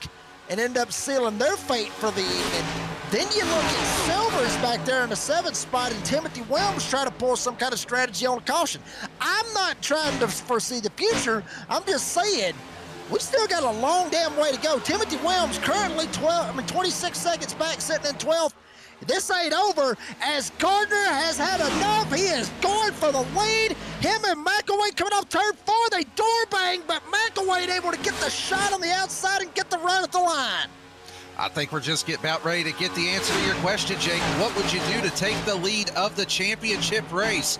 and end up sealing their fate for the evening? Then you look at Silver's back there in the 7th spot, and Timothy Wilms trying to pull some kind of strategy on a caution. I'm not trying to foresee the future. I'm just saying, we still got a long damn way to go. Timothy Wilms currently 26 seconds back, sitting in 12th. This ain't over, as Gardner has had enough. He is going for the lead. Him and McElwain coming off turn 4. They door bang, but McElwain able to get the shot on the outside and get the run at the line. I think we're just about ready to get the answer to your question, Jake. What would you do to take the lead of the championship race?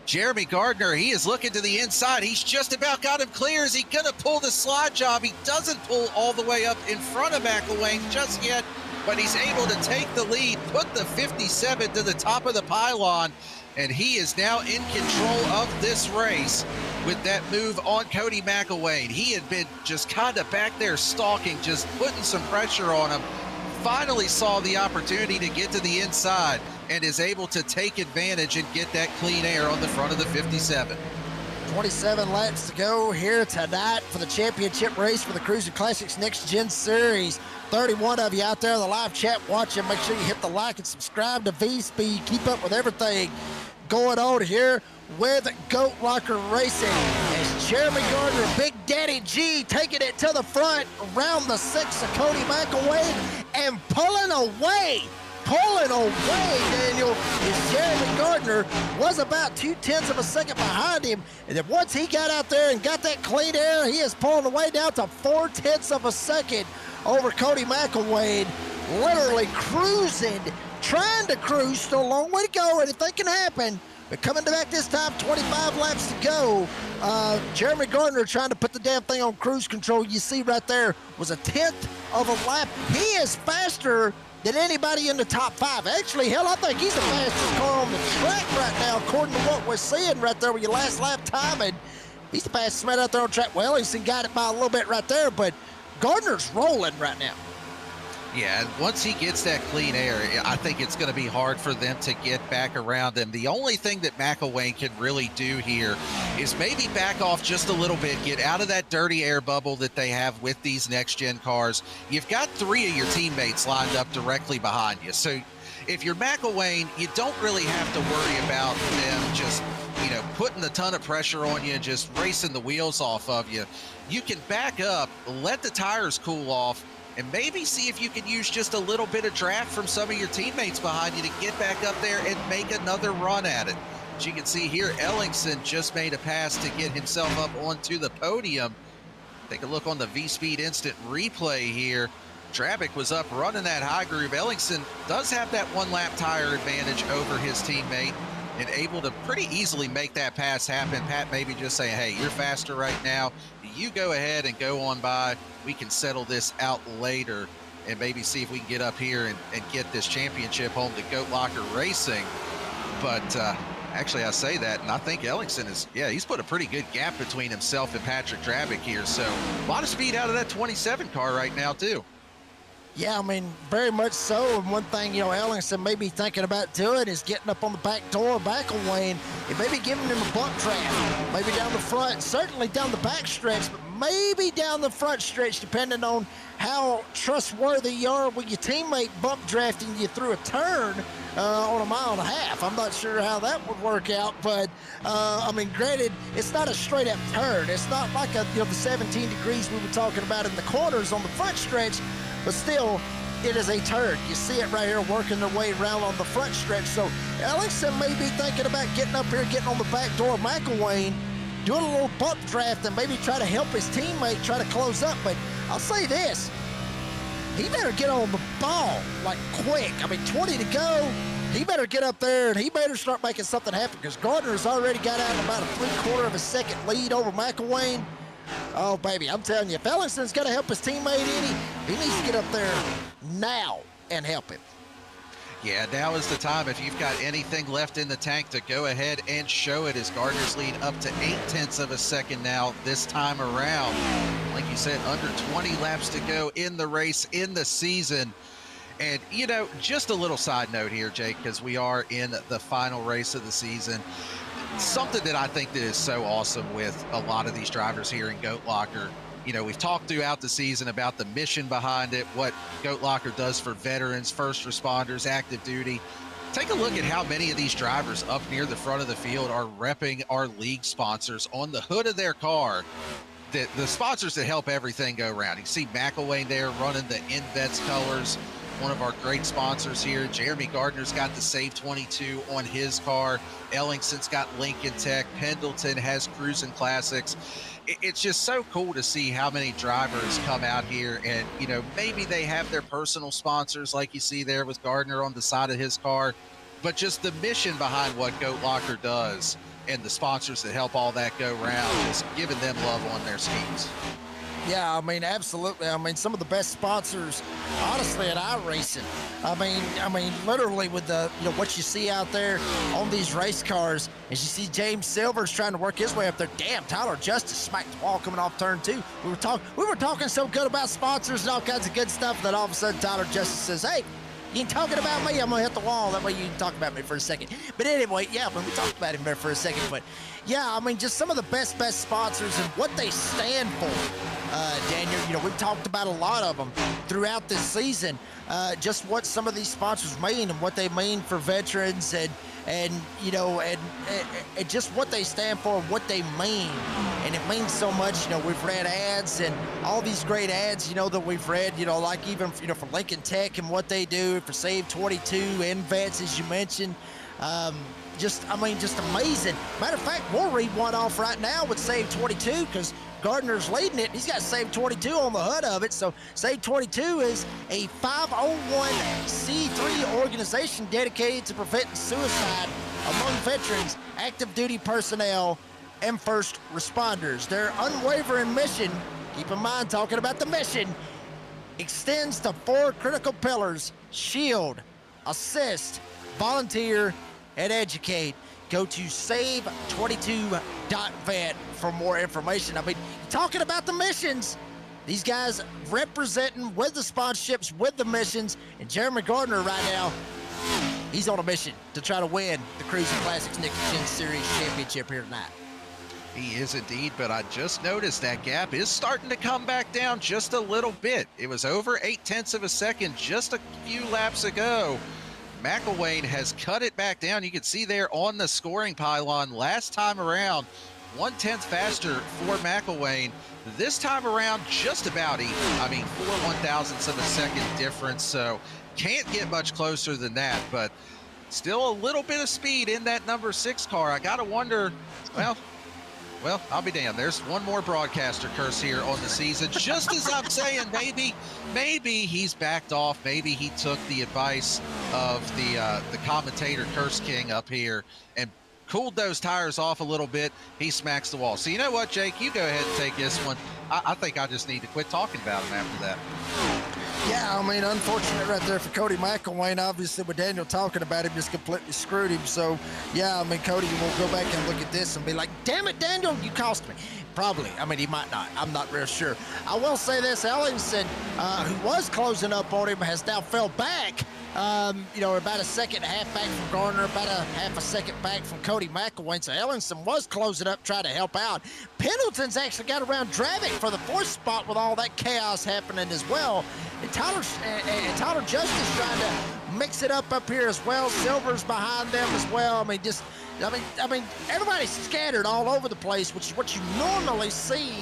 Jeremy Gardner, he is looking to the inside. He's just about got him clear. Is he going to pull the slide job? He doesn't pull all the way up in front of McElwain just yet, but he's able to take the lead, put the 57 to the top of the pylon, and he is now in control of this race with that move on Cody McElwain. He had been just kind of back there stalking, just putting some pressure on him. Finally saw the opportunity to get to the inside and is able to take advantage and get that clean air on the front of the 57. 27 laps to go here tonight for the championship race for the Cruisin Classics Next Gen Series. 31 of you out there in the live chat watching. Make sure you hit the like and subscribe to V-Speed. Keep up with everything going on here with Goat Rocker Racing. As Jeremy Gardner, Big Daddy G, taking it to the front around the 6 of Cody McElwain and pulling away, Daniel, is Jeremy Gardner was about 0.2 of a second behind him. And then once he got out there and got that clean air, he is pulling away down to 0.4 of a second over Cody McElwain. Literally cruising, trying to cruise. Still a long way to go. Anything can happen. But coming back this time, 25 laps to go. Jeremy Gardner trying to put the damn thing on cruise control. You see right there was 1/10 of a lap. He is faster than anybody in the top 5. Actually, hell, I think he's the fastest car on the track right now, according to what we're seeing right there with your last lap time. And he's the fastest man out there on track. Well, Ellingson got it by a little bit right there, but Gardner's rolling right now. Yeah, and once he gets that clean air, I think it's going to be hard for them to get back around him. The only thing that McElwain can really do here is maybe back off just a little bit, get out of that dirty air bubble that they have with these next-gen cars. You've got 3 of your teammates lined up directly behind you. So if you're McElwain, you don't really have to worry about them just, putting a ton of pressure on you and just racing the wheels off of you. You can back up, let the tires cool off, and maybe see if you can use just a little bit of draft from some of your teammates behind you to get back up there and make another run at it. As you can see here, Ellingson just made a pass to get himself up onto the podium. Take a look on the V-Speed instant replay here. Trabick was up running that high groove. Ellingson does have that 1 lap tire advantage over his teammate. and able to pretty easily make that pass happen. Pat maybe just saying, hey, you're faster right now. You go ahead and go on by. We can settle this out later and maybe see if we can get up here and get this championship home to Goat Locker Racing. But actually, I say that, and I think Ellingson he's put a pretty good gap between himself and Patrick Drabick here. So a lot of speed out of that 27 car right now, too. Yeah, I mean, very much so. And one thing, Ellingson may be thinking about doing is getting up on the back door of McElwain and maybe giving him a bump draft. Maybe down the front, certainly down the back stretch, but maybe down the front stretch, depending on how trustworthy you are with your teammate bump drafting you through a turn on a mile and a half. I'm not sure how that would work out, but I mean, granted, it's not a straight up turn. It's not like the 17 degrees we were talking about in the corners on the front stretch, but still, it is a turn. You see it right here working their way around on the front stretch. So Ellingson may be thinking about getting up here, getting on the back door of McElwain, doing a little bump draft, and maybe try to help his teammate try to close up. But I'll say this, he better get on the ball, like quick. I mean, 20 to go. He better get up there, and he better start making something happen, because Gardner's already got out about a 3/4 of a second lead over McElwain. Oh, baby, I'm telling you, if Ellison's got to help his teammate he needs to get up there now and help him. Yeah, now is the time. If you've got anything left in the tank, to go ahead and show it, as Gardner's lead up to 0.8 of a second now this time around. Like you said, under 20 laps to go in the race, in the season. And, just a little side note here, Jake, because we are in the final race of the season. Something that I think that is so awesome with a lot of these drivers here in Goat Locker, we've talked throughout the season about the mission behind it, what Goat Locker does for veterans, first responders, active duty. Take a look at how many of these drivers up near the front of the field are repping our league sponsors on the hood of their car. The sponsors that help everything go around. You see McElwain there running the InVets colors, one of our great sponsors here. Jeremy Gardner's got the Save 22 on his car. Ellingson's got Lincoln Tech. Pendleton has Cruisin Classics. It's just so cool to see how many drivers come out here and, maybe they have their personal sponsors like you see there with Gardner on the side of his car, but just the mission behind what Goat Locker does and the sponsors that help all that go round, just giving them love on their schemes. Yeah, I mean, absolutely. I mean, some of the best sponsors, honestly, at iRacing. I mean, literally with the, what you see out there on these race cars, as you see James Silver's trying to work his way up there. Damn, Tyler Justice smacked the wall coming off turn 2. We were talking so good about sponsors and all kinds of good stuff that all of a sudden Tyler Justice says, hey, you ain't talking about me, I'm gonna hit the wall. That way you can talk about me for a second. But anyway, yeah, but we talked about him there for a second. But yeah, I mean, just some of the best sponsors and what they stand for. Daniel, we've talked about a lot of them throughout this season. Just what some of these sponsors mean and what they mean for veterans and just what they stand for, what they mean. And it means so much. We've read ads and all these great ads, that we've read, like even, for Lincoln Tech and what they do, for Save 22, InVets, as you mentioned. Just amazing. Matter of fact, we'll read one off right now with Save 22 because Gardner's leading it. He's got Save 22 on the hood of it. So Save 22 is a 501c3 organization dedicated to preventing suicide among veterans, active duty personnel, and first responders. Their unwavering mission, keep in mind talking about the mission, extends to 4 critical pillars: shield, assist, volunteer, and educate. Go to save22.vet for more information. I mean, talking about the missions, these guys representing with the sponsorships, with the missions, and Jeremy Gardner right now, he's on a mission to try to win the Cruisin Classics Nick Chin Series Championship here tonight. He is indeed, but I just noticed that gap is starting to come back down just a little bit. It was over 0.8 of a second just a few laps ago. McElwain has cut it back down. You can see there on the scoring pylon last time around, 1/10 faster for McElwain. This time around, just about even. 4 1,000ths of a second difference, so can't get much closer than that, but still a little bit of speed in that number 6 car. I got to wonder, well, Well, I'll be damned. There's one more broadcaster curse here on the season. Just as I'm saying, maybe he's backed off. Maybe he took the advice of the commentator Curse King up here and cooled those tires off a little bit. He smacks the wall. So you know what, Jake? You go ahead and take this one. I think I just need to quit talking about him after that. Yeah, I mean, unfortunate right there for Cody McElwain. Obviously, with Daniel talking about him, just completely screwed him. So, yeah, I mean, Cody will go back and look at this and be like, damn it, Daniel, you cost me. Probably. I mean, he might not. I'm not real sure. I will say this. Ellingson, who was closing up on him, has now fell back. About a second and a half back from Gardner, about a half a second back from Cody McElwain. So Ellingson was closing up, trying to help out. Pendleton's actually got around Dravic for the 4th spot with all that chaos happening as well. And Tyler Justice trying to mix it up here as well. Silver's behind them as well. I mean, everybody's scattered all over the place, which is what you normally see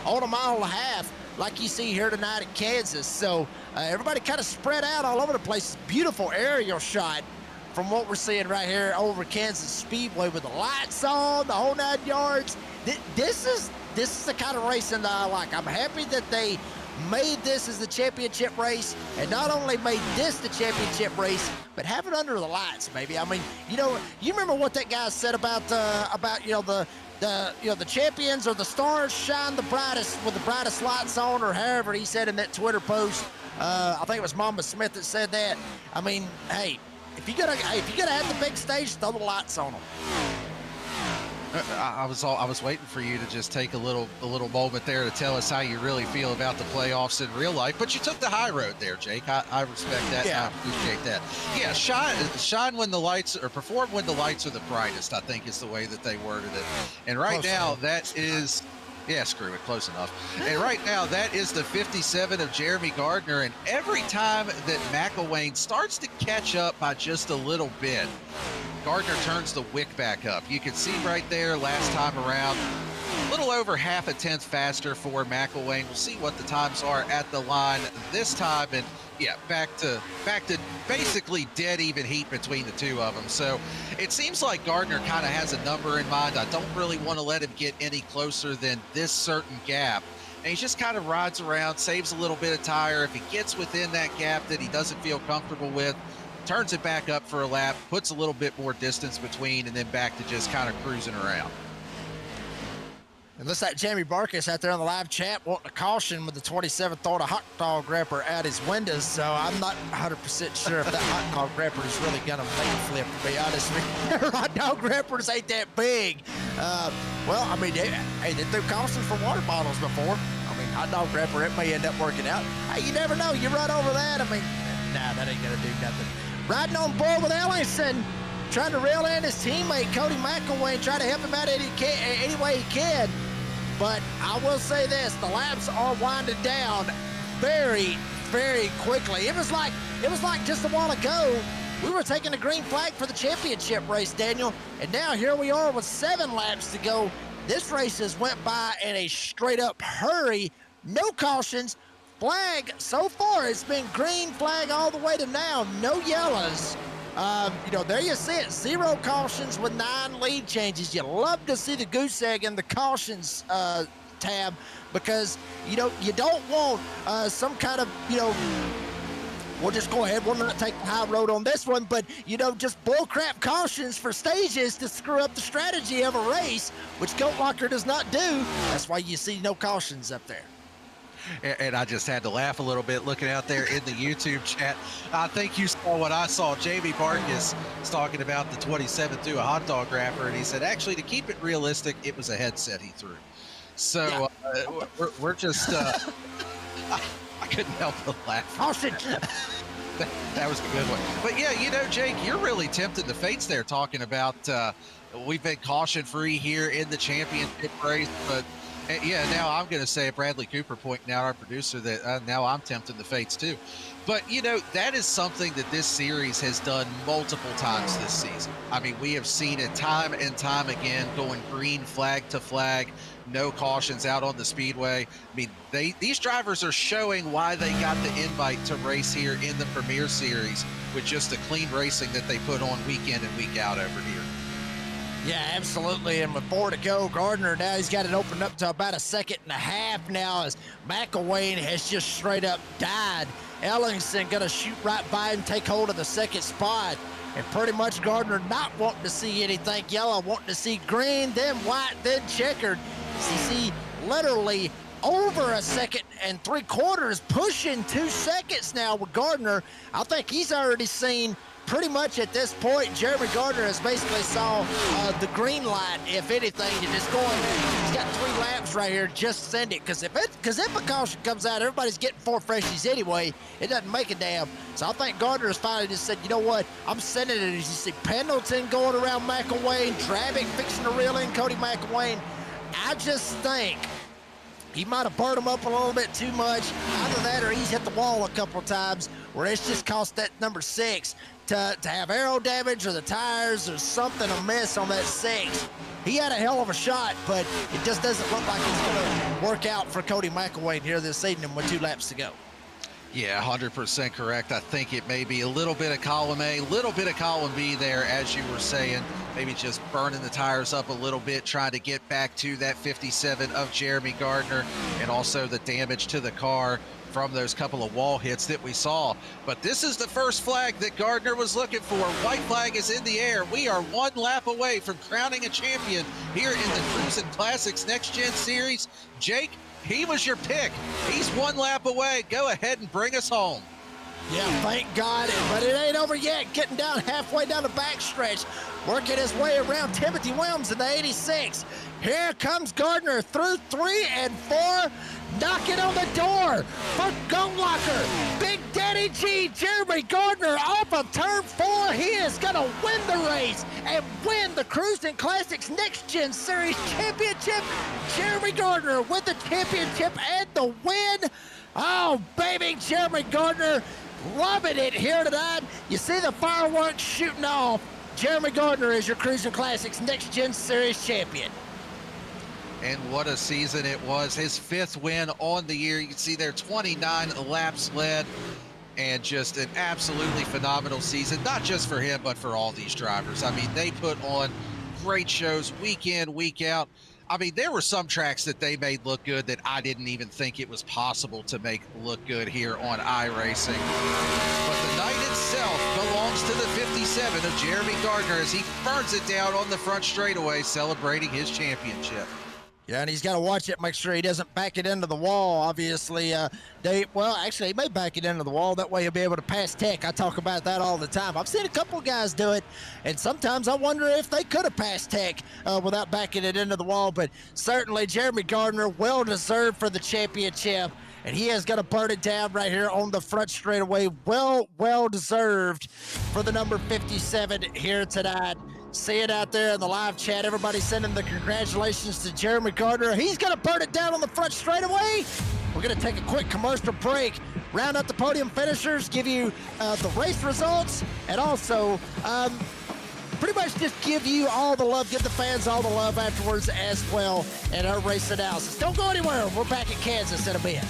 on a mile and a half, like you see here tonight at Kansas. So everybody kind of spread out all over the place. Beautiful aerial shot from what we're seeing right here over Kansas Speedway with the lights on, the whole 9 yards. This is the kind of racing that I like. I'm happy that they made this as the championship race, and not only made this the championship race, but have it under the lights, baby. I mean, you remember what that guy said about the champions or the stars shine the brightest with the brightest lights on, or however he said in that Twitter post. I think it was Mama Smith that said that. I mean, hey, if you're gonna have the big stage, throw the lights on them. I was waiting for you to just take a little moment there to tell us how you really feel about the playoffs in real life, but you took the high road there, Jake. I respect that. Yeah. And I appreciate that. Yeah, shine when the lights, or perform when the lights are the brightest, I think is the way that they worded it. And right now that is, yeah, screw it, close enough. And right now that is the 57 of Jeremy Gardner, and every time that McElwain starts to catch up by just a little bit, Gardner turns the wick back up. You can see right there last time around, a little over half a tenth faster for McElwain. We'll see what the times are at the line this time, and yeah, back to basically dead even heat between the two of them. So it seems like Gardner kind of has a number in mind. I don't really want to let him get any closer than this certain gap. And he just kind of rides around, saves a little bit of tire. If he gets within that gap that he doesn't feel comfortable with, turns it back up for a lap, puts a little bit more distance between, and then back to just kind of cruising around. It looks like Jamie Barkus out there on the live chat wanting a caution with the 27 throwing a hot dog wrapper out his windows, so I'm not 100% sure if that hot dog wrapper is really going to make a flip, to be honest with you. Hot dog wrappers ain't that big. Well, I mean, they threw cautions for water bottles before. I mean, hot dog wrapper, it may end up working out. Hey, you never know. You run over that. I mean, nah, that ain't going to do nothing. Riding on board with Ellingson, trying to reel in his teammate, Cody McElwain, trying to help him out any way he can. But I will say this, the laps are winding down very, very quickly. It was like just a while ago, we were taking a green flag for the championship race, Daniel, and now here we are with 7 laps to go. This race has went by in a straight-up hurry, no cautions. Flag so far, it's been green flag all the way to now, no yellows. There you see it, 0 cautions with 9 lead changes. You love to see the goose egg in the cautions tab, because you don't want some kind of we'll just go ahead, we'll not take the high road on this one, but just bullcrap cautions for stages to screw up the strategy of a race, which Goat Locker does not do. That's why you see no cautions up there. And I just had to laugh a little bit looking out there in the YouTube chat. I think you saw what I saw. Jamie Barkus was talking about the 27 through a hot dog wrapper, and he said, actually, to keep it realistic, it was a headset he threw. So we're just, I couldn't help but laugh. Caution. That was a good one. But yeah, Jake, you're really tempting the fates there talking about we've been caution-free here in the championship race, but yeah, now I'm going to say Bradley Cooper pointing out, our producer, that now I'm tempting the fates too. But, that is something that this series has done multiple times this season. I mean, we have seen it time and time again, going green flag to flag, no cautions out on the speedway. I mean, these drivers are showing why they got the invite to race here in the Premier Series with just the clean racing that they put on week in and week out over here. Yeah, absolutely. And with 4 to go, Gardner now he's got it opened up to about a second and a half now as McElwain has just straight up died. Ellingson going to shoot right by him, take hold of the second spot. And pretty much Gardner not wanting to see anything yellow, wanting to see green, then white, then checkered. So you see literally over a second and 3/4, pushing 2 seconds now with Gardner. I think he's already seen pretty much at this point. Jeremy Gardner has basically saw the green light, if anything, and is going. He's got 3 laps right here. Just send it, because if a caution comes out, everybody's getting 4 freshies anyway. It doesn't make a damn. So I think Gardner has finally just said, you know what? I'm sending it. As you see Pendleton going around McElwain, Dravic fixing to reel in Cody McElwain. I just think he might have burnt him up a little bit too much. Either that or he's hit the wall a couple of times where it's just cost that number 6 to have aero damage, or the tires or something amiss on that 6. He had a hell of a shot, but it just doesn't look like it's going to work out for Cody McElwain here this evening with 2 laps to go. Yeah, 100% correct. I think it may be a little bit of column A, a little bit of column B there, as you were saying. Maybe just burning the tires up a little bit, trying to get back to that 57 of Jeremy Gardner, and also the damage to the car from those couple of wall hits that we saw. But this is the first flag that Gardner was looking for. White flag is in the air. We are 1 lap away from crowning a champion here in the Cruisin Classics Next Gen Series. Jake, he was your pick. He's 1 lap away. Go ahead and bring us home. Yeah, thank God, but it ain't over yet. Getting down halfway down the backstretch, working his way around Timothy Williams in the 86. Here comes Gardner through 3 and 4, knocking on the door for Goat Locker. Big Daddy G, Jeremy Gardner off of turn 4. He is going to win the race and win the Cruisin Classics Next Gen Series Championship. Jeremy Gardner with the championship and the win. Oh, baby, Jeremy Gardner loving it here tonight. You see the fireworks shooting off. Jeremy Gardner is your Cruisin Classics Next Gen Series champion. And what a season it was. His 5th win on the year. You can see there 29 laps led, and just an absolutely phenomenal season, not just for him, but for all these drivers. I mean, they put on great shows week in, week out. I mean, there were some tracks that they made look good that I didn't even think it was possible to make look good here on iRacing. But the night itself belongs to the 57 of Jeremy Gardner as he burns it down on the front straightaway, celebrating his championship. Yeah, and he's got to watch it, make sure he doesn't back it into the wall, obviously. Actually, he may back it into the wall. That way he'll be able to pass Tech. I talk about that all the time. I've seen a couple of guys do it, and sometimes I wonder if they could have passed Tech without backing it into the wall. But certainly Jeremy Gardner, well-deserved for the championship, and he is going to burn it down right here on the front straightaway. Well-deserved for the number 57 here tonight. See it out there in the live chat. Everybody sending the congratulations to Jeremy Gardner. He's going to burn it down on the front straightaway. We're going to take a quick commercial break, round up the podium finishers, give you the race results, and also pretty much just give you all the love, give the fans all the love afterwards as well, and our race analysis. Don't go anywhere. We're back at Kansas in a bit.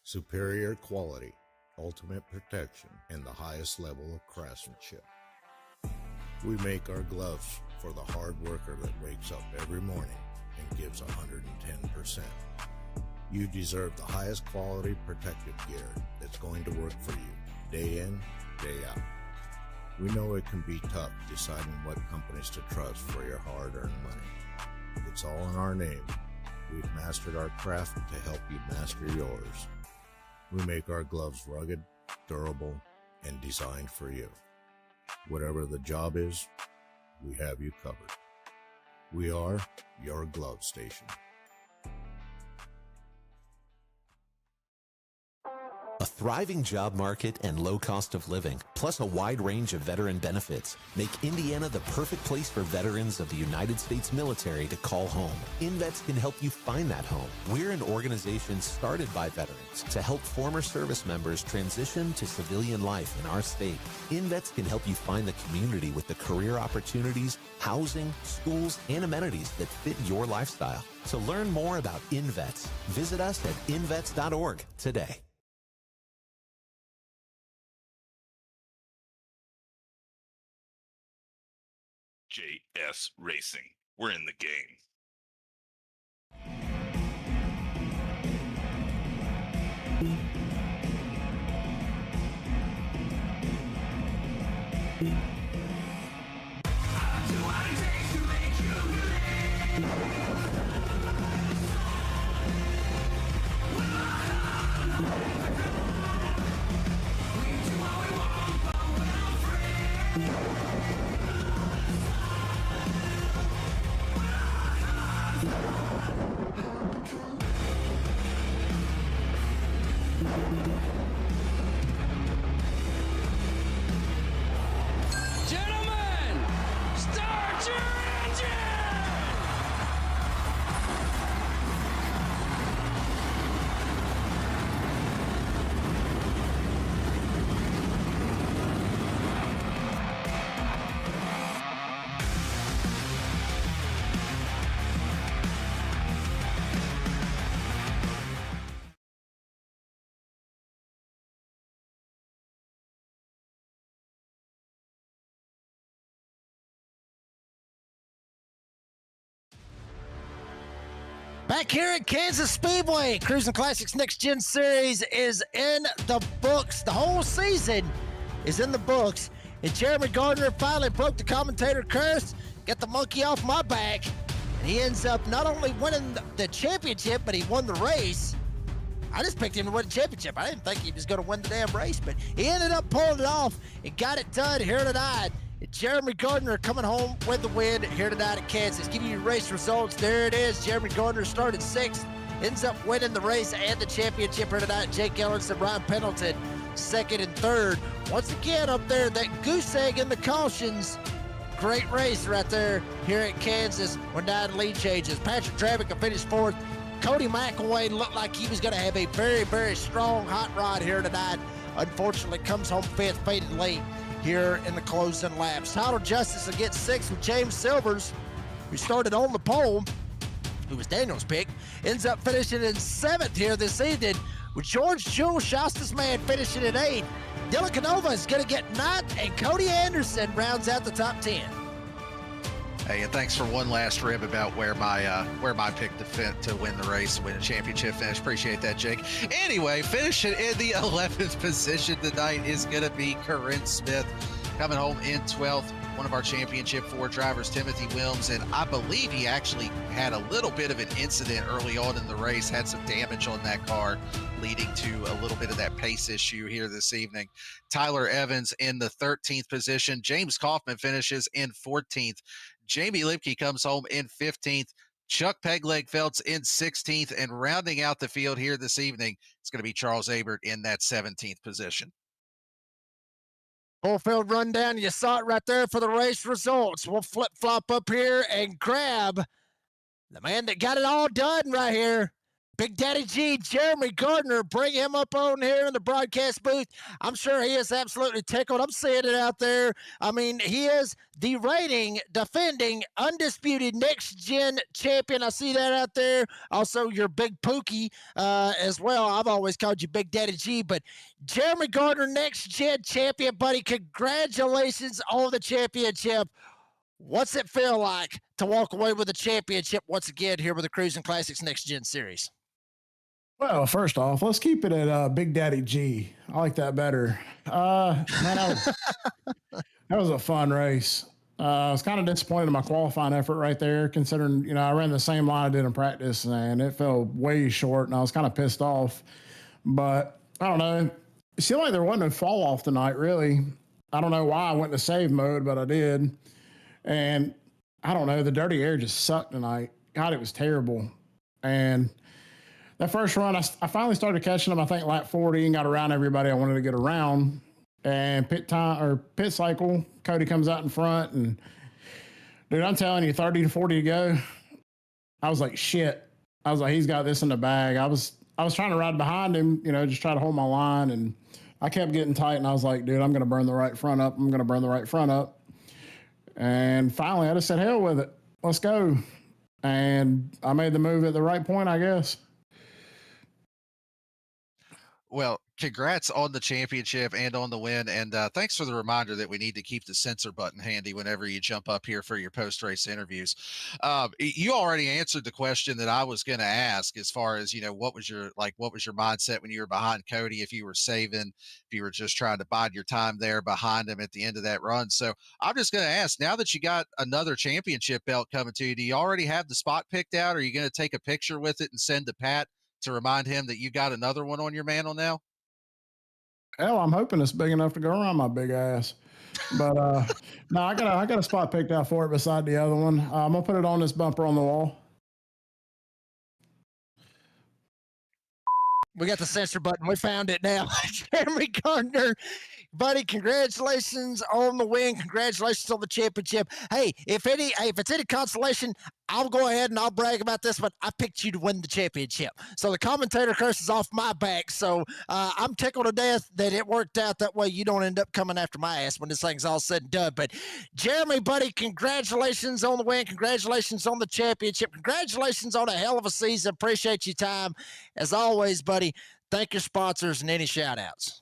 Superior quality, ultimate protection, and the highest level of craftsmanship. We make our gloves for the hard worker that wakes up every morning and gives 110%. You deserve the highest quality protective gear that's going to work for you, day in, day out. We know it can be tough deciding what companies to trust for your hard-earned money. It's all in our name. We've mastered our craft to help you master yours. We make our gloves rugged, durable, and designed for you. Whatever the job is, we have you covered. We are your glove station. A thriving job market and low cost of living, plus a wide range of veteran benefits, make Indiana the perfect place for veterans of the United States military to call home. InVets can help you find that home. We're an organization started by veterans to help former service members transition to civilian life in our state. InVets can help you find the community with the career opportunities, housing, schools, and amenities that fit your lifestyle. To learn more about InVets, visit us at invets.org today. JS Racing. We're in the game. Gentlemen, start your engine! Back here at Kansas Speedway, Cruisin Classics Next Gen Series is in the books. The whole season is in the books. And Jeremy Gardner finally broke the commentator curse, got the monkey off my back, and he ends up not only winning the championship, but he won the race. I just picked him to win the championship. I didn't think he was going to win the damn race, but he ended up pulling it off and got it done here tonight. Jeremy Gardner coming home with the win here tonight at Kansas. Give you your race results. There it is. Jeremy Gardner started 6th, ends up winning the race and the championship here tonight. Jake Ellenson, Ryan Pendleton, 2nd and 3rd. Once again up there, that goose egg in the cautions. Great race right there here at Kansas with 9 lead changes. Patrick Travick finished 4th. Cody McElwain looked like he was going to have a very, very strong hot rod here tonight. Unfortunately, comes home 5th, faded late here in the closing laps. Tyler Justice against 6th with James Silvers, who started on the pole, who was Daniel's pick, ends up finishing in 7th here this evening with George Jewell, Shasta's man, finishing at 8th. Dylan Canova is going to get 9th, and Cody Anderson rounds out the top 10. Hey, and thanks for one last rib about where my pick to win the race, win a championship finish. Appreciate that, Jake. Anyway, finishing in the 11th position tonight is going to be Corinne Smith, coming home in 12th. One of our championship 4 drivers, Timothy Wilms, and I believe he actually had a little bit of an incident early on in the race, had some damage on that car, leading to a little bit of that pace issue here this evening. Tyler Evans in the 13th position. James Kaufman finishes in 14th. Jamie Lipke comes home in 15th. Chuck Pegleg Phelps in 16th. And rounding out the field here this evening, it's going to be Charles Abert in that 17th position. Full field rundown. You saw it right there for the race results. We'll flip-flop up here and grab the man that got it all done right here. Big Daddy G, Jeremy Gardner, bring him up on here in the broadcast booth. I'm sure he is absolutely tickled. I'm seeing it out there. I mean, he is the reigning, defending, undisputed next-gen champion. I see that out there. Also, your Big Pookie as well. I've always called you Big Daddy G, but Jeremy Gardner, next-gen champion, buddy. Congratulations on the championship. What's it feel like to walk away with the championship once again here with the Cruisin Classics Next Gen Series? Well, first off, let's keep it at Big Daddy G. I like that better. Man, That was a fun race. I was kind of disappointed in my qualifying effort right there, considering, I ran the same line I did in practice and it fell way short and I was kind of pissed off. But I don't know. It seemed like there wasn't a fall off tonight, really. I don't know why I went to save mode, but I did. And I don't know. The dirty air just sucked tonight. God, it was terrible. And that first run, I finally started catching them, I think, lap 40 and got around everybody I wanted to get around. And pit cycle, Cody comes out in front. And dude, I'm telling you, 30 to 40 to go. I was like, shit. I was like, he's got this in the bag. I was trying to ride behind him, just try to hold my line. And I kept getting tight. And I was like, dude, I'm going to burn the right front up. I'm going to burn the right front up. And finally, I just said, hell with it. Let's go. And I made the move at the right point, I guess. Well, congrats on the championship and on the win. And thanks for the reminder that we need to keep the censor button handy whenever you jump up here for your post race interviews. You already answered the question that I was going to ask as far as, what was your mindset when you were behind Cody, if you were saving, if you were just trying to bide your time there behind him at the end of that run. So I'm just going to ask, now that you got another championship belt coming to you, do you already have the spot picked out? Or are you going to take a picture with it and send to Pat to remind him that you got another one on your mantle now? Hell, I'm hoping it's big enough to go around my big ass. But no, I got a spot picked out for it beside the other one. I'm gonna put it on this bumper on the wall. We got the censor button. We found it now. Jeremy Gardner, buddy, congratulations on the win. Congratulations on the championship. Hey, if it's any consolation, I'll go ahead and I'll brag about this, but I picked you to win the championship. So the commentator curse is off my back. So I'm tickled to death that it worked out that way. You don't end up coming after my ass when this thing's all said and done. But Jeremy, buddy, congratulations on the win. Congratulations on the championship. Congratulations on a hell of a season. Appreciate your time. As always, buddy, thank your sponsors and any shout outs.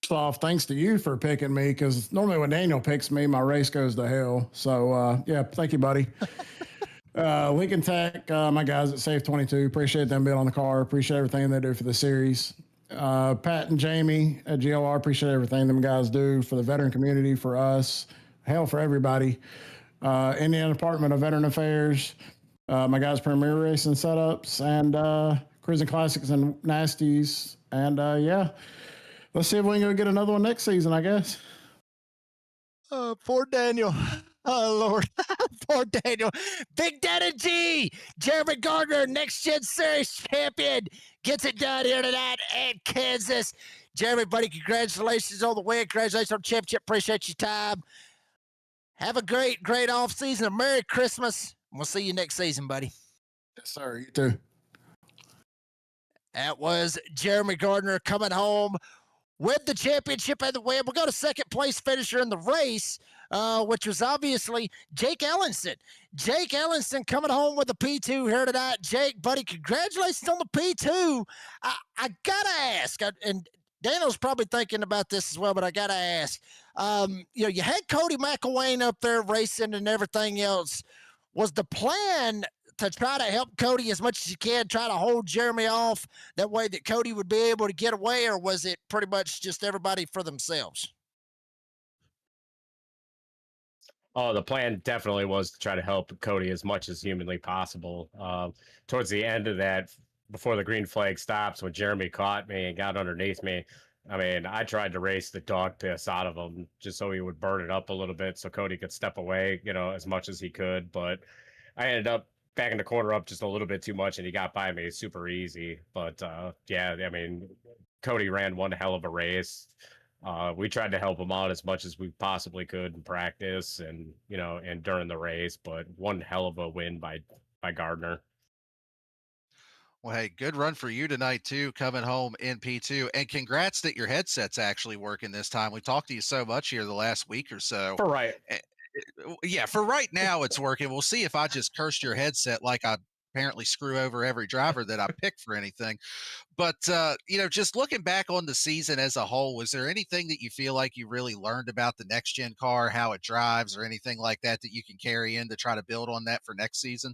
First off, thanks to you for picking me, because normally when Daniel picks me, my race goes to hell. So yeah, thank you, buddy. Lincoln Tech, my guys at Safe 22, appreciate them being on the car. Appreciate everything they do for the series. Pat and Jamie at GLR, appreciate everything them guys do for the veteran community, for us, hell, for everybody. Indiana Department of Veteran Affairs, my guys Premier Racing Setups, and Cruisin Classics and Nasties. And yeah, let's see if we can go get another one next season, I guess. Poor Daniel. Oh, Lord. Poor Daniel. Big Daddy G. Jeremy Gardner, Next Gen Series champion. Gets it done here tonight in Kansas. Jeremy, buddy, congratulations on the win. Congratulations on the championship. Appreciate your time. Have a great, great off season. A Merry Christmas. We'll see you next season, buddy. Yes, sir. You too. That was Jeremy Gardner coming home with the championship and the win. We'll go to second place finisher in the race, which was obviously Jake Ellenson. Jake Ellenson coming home with the P2 here tonight. Jake, buddy, congratulations on the P2. I got to ask, and Daniel's probably thinking about this as well, but I got to ask. You had Cody McElwain up there racing and everything else. Was the plan to try to help Cody as much as you can, try to hold Jeremy off that way that Cody would be able to get away, or was it pretty much just everybody for themselves? Oh, the plan definitely was to try to help Cody as much as humanly possible. Towards the end of that, before the green flag stops, when Jeremy caught me and got underneath me, I mean, I tried to race the dog piss out of him just so he would burn it up a little bit so Cody could step away, as much as he could. But I ended up backing the corner up just a little bit too much, and he got by me super easy. But yeah, I mean, Cody ran one hell of a race. We tried to help him out as much as we possibly could in practice and and during the race, but one hell of a win by Gardner. Well, hey, good run for you tonight, too, coming home in P2. And congrats that your headset's actually working this time. We talked to you so much here the last week or so. For right. Yeah, for right now, it's working. We'll see if I just cursed your headset like I apparently screw over every driver that I pick for anything. But, just looking back on the season as a whole, was there anything that you feel like you really learned about the next-gen car, how it drives, or anything like that that you can carry in to try to build on that for next season?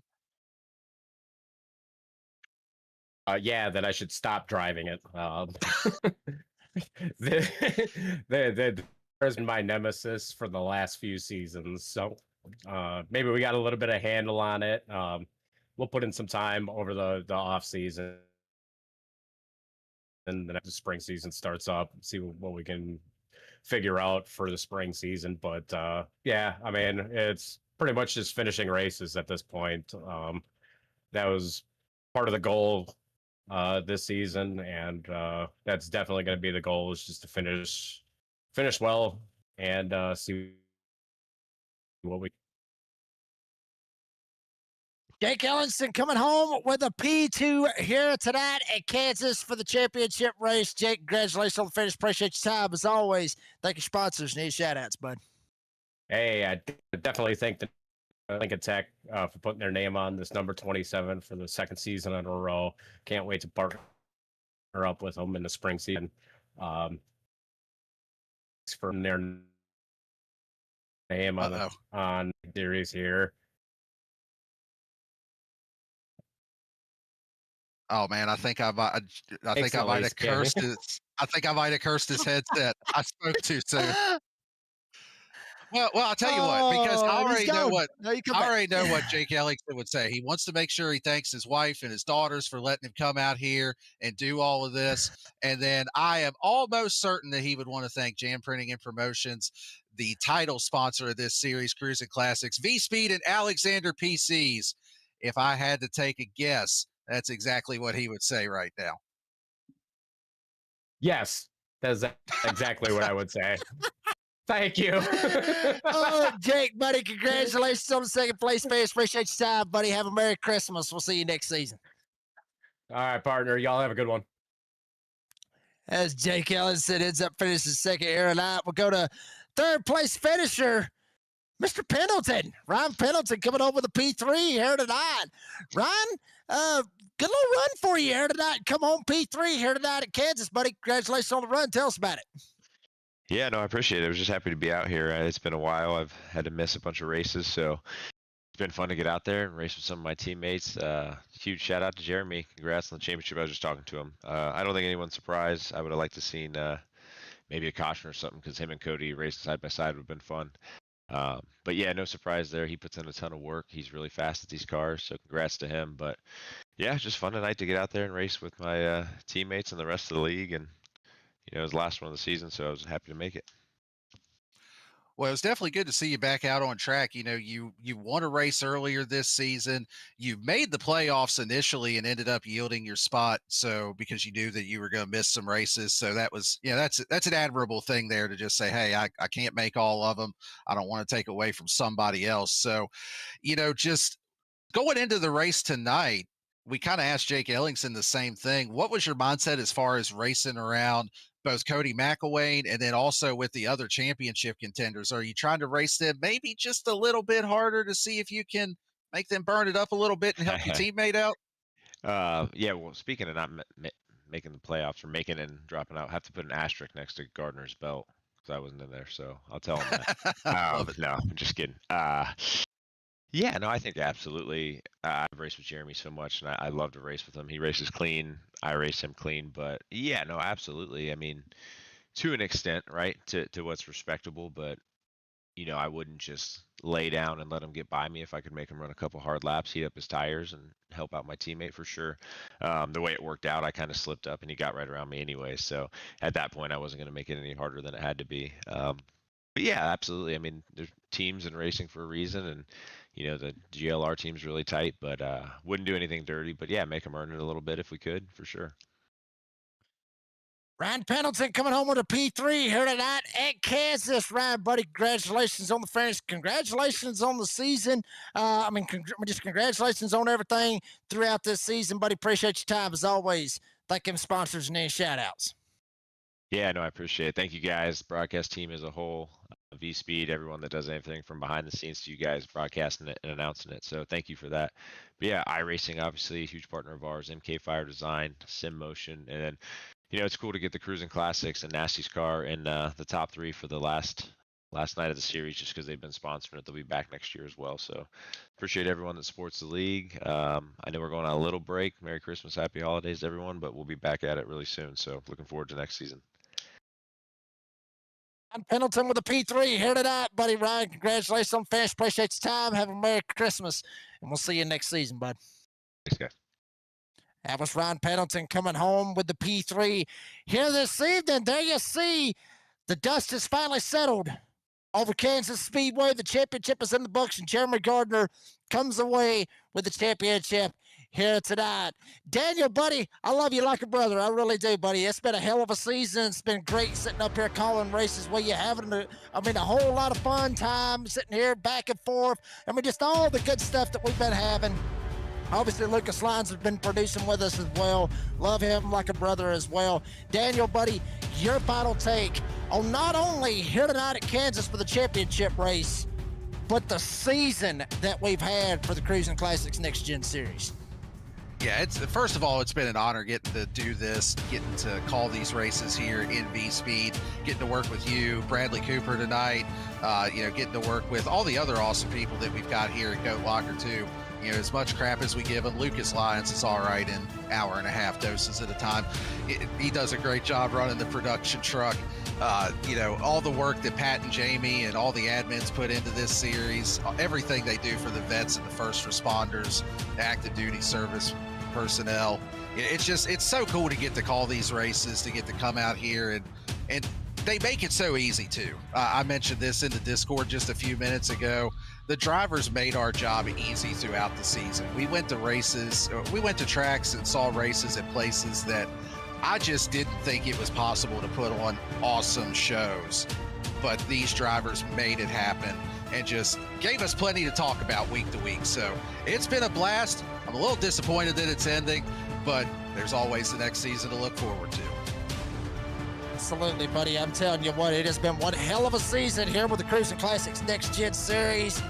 Yeah, that I should stop driving it. The has been my nemesis for the last few seasons. So maybe we got a little bit of handle on it. We'll put in some time over the off season, and the spring season starts up. See what we can figure out for the spring season. But yeah, I mean, it's pretty much just finishing races at this point. That was part of the goal this season, and that's definitely going to be the goal, is just to finish well and see what we. Jake Ellingson coming home with a P2 here tonight at Kansas for the championship race. Jake, congratulations on the finish. Appreciate your time as always. Thank your sponsors. Need shout outs, bud. Hey, I definitely thank the Lincoln Tech for putting their name on this number 27 for the second season in a row. Can't wait to partner up with them in the spring season. For their name on series here. Oh man, I think I might have cursed his. I think I might have cursed his headset. I spoke too soon. Well, I'll tell you what, because I already know what Jake Ellington would say. He wants to make sure he thanks his wife and his daughters for letting him come out here and do all of this. And then I am almost certain that he would want to thank Jam Printing and Promotions, the title sponsor of this series, Cruisin Classics, V Speed and Alexander PCs. If I had to take a guess, that's exactly what he would say right now. Yes, that's exactly what I would say. Thank you. Oh, Jake, buddy, congratulations on the second place finish. Appreciate your time, buddy. Have a Merry Christmas. We'll see you next season. All right, partner. Y'all have a good one. As Jake Ellingson ends up finishing second here tonight, we'll go to third place finisher, Mr. Pendleton. Ryan Pendleton coming over the P3 here tonight. Ryan, good little run for you here tonight. Come home P3 here tonight at Kansas, buddy. Congratulations on the run. Tell us about it. Yeah, no, I appreciate it. I was just happy to be out here. It's been a while. I've had to miss a bunch of races, so it's been fun to get out there and race with some of my teammates. Huge shout out to Jeremy. Congrats on the championship. I was just talking to him. I don't think anyone's surprised. I would have liked to seen maybe a caution or something, because him and Cody racing side by side would have been fun. But yeah, no surprise there. He puts in a ton of work. He's really fast at these cars, so congrats to him. But yeah, just fun tonight to get out there and race with my teammates and the rest of the league. And it was the last one of the season, so I was happy to make it. Well, it was definitely good to see you back out on track. You won a race earlier this season. You made the playoffs initially and ended up yielding your spot, so because you knew that you were going to miss some races. So that was, that's an admirable thing there, to just say, hey, I can't make all of them. I don't want to take away from somebody else. So, just going into the race tonight, we kind of asked Jake Ellingson the same thing. What was your mindset as far as racing around both Cody McElwain and then also with the other championship contenders? Are you trying to race them maybe just a little bit harder to see if you can make them burn it up a little bit and help your teammate out? Yeah, well, speaking of not making the playoffs or making it and dropping out, I have to put an asterisk next to Gardner's belt because I wasn't in there, so I'll tell him that. No, I'm just kidding. Yeah, no, I think absolutely. I've raced with Jeremy so much, and I love to race with him. He races clean. I race him clean. But yeah, no, absolutely. I mean, to an extent, right, to what's respectable. But, I wouldn't just lay down and let him get by me. If I could make him run a couple hard laps, heat up his tires, and help out my teammate for sure. The way it worked out, I kind of slipped up, and he got right around me anyway. So at that point, I wasn't going to make it any harder than it had to be. But yeah, absolutely. I mean, there's teams in racing for a reason, and the GLR team's really tight, but wouldn't do anything dirty. But yeah, make them earn it a little bit if we could, for sure. Ryan Pendleton coming home with a P3 here tonight at Kansas. Ryan, buddy, congratulations on the finish. Congratulations on the season. Just congratulations on everything throughout this season, buddy. Appreciate your time as always. Thank him, sponsors, and any shout outs. Yeah, no, I appreciate it. Thank you guys, broadcast team as a whole, V Speed, everyone that does anything from behind the scenes to you guys broadcasting it and announcing it. So thank you for that. But yeah, iRacing, obviously a huge partner of ours, MK Fire Design, Sim Motion, and then it's cool to get the Cruisin Classics and Nasty's car in the top 3 for the last night of the series, just because they've been sponsoring it. They'll be back next year as well. So appreciate everyone that supports the league. I know we're going on a little break. Merry Christmas, Happy Holidays, everyone, but we'll be back at it really soon. So looking forward to next season. Pendleton with a P3 here tonight, buddy. Ryan, congratulations on finish. Appreciate your time. Have a Merry Christmas, and we'll see you next season, bud. Thanks, guys. That was Ryan Pendleton coming home with the P3 here this evening. There you see, the dust has finally settled over Kansas Speedway. The championship is in the books, and Jeremy Gardner comes away with the championship here tonight. Daniel, buddy, I love you like a brother. I really do, buddy. It's been a hell of a season. It's been great sitting up here calling races where you're having a whole lot of fun time sitting here back and forth. Just all the good stuff that we've been having. Obviously, Lucas Lyons has been producing with us as well. Love him like a brother as well. Daniel, buddy, your final take on not only here tonight at Kansas for the championship race, but the season that we've had for the Cruisin Classics Next Gen Series. Yeah, first of all, it's been an honor getting to do this, getting to call these races here in V-Speed, getting to work with you, Bradley Cooper tonight, getting to work with all the other awesome people that we've got here at Goat Locker too. As much crap as we give him, Lucas Lyons is all right in hour and a half doses at a time. He does a great job running the production truck. All the work that Pat and Jamie and all the admins put into this series, everything they do for the vets and the first responders, active duty service personnel. It's so cool to get to call these races, to get to come out here and they make it so easy too. I mentioned this in the Discord just a few minutes ago. The drivers made our job easy throughout the season. We went to tracks and saw races at places that I just didn't think it was possible to put on awesome shows. But these drivers made it happen and just gave us plenty to talk about week to week. So it's been a blast. I'm a little disappointed that it's ending, but there's always the next season to look forward to. Absolutely, buddy. I'm telling you what, it has been one hell of a season here with the Cruisin Classics Next Gen Series.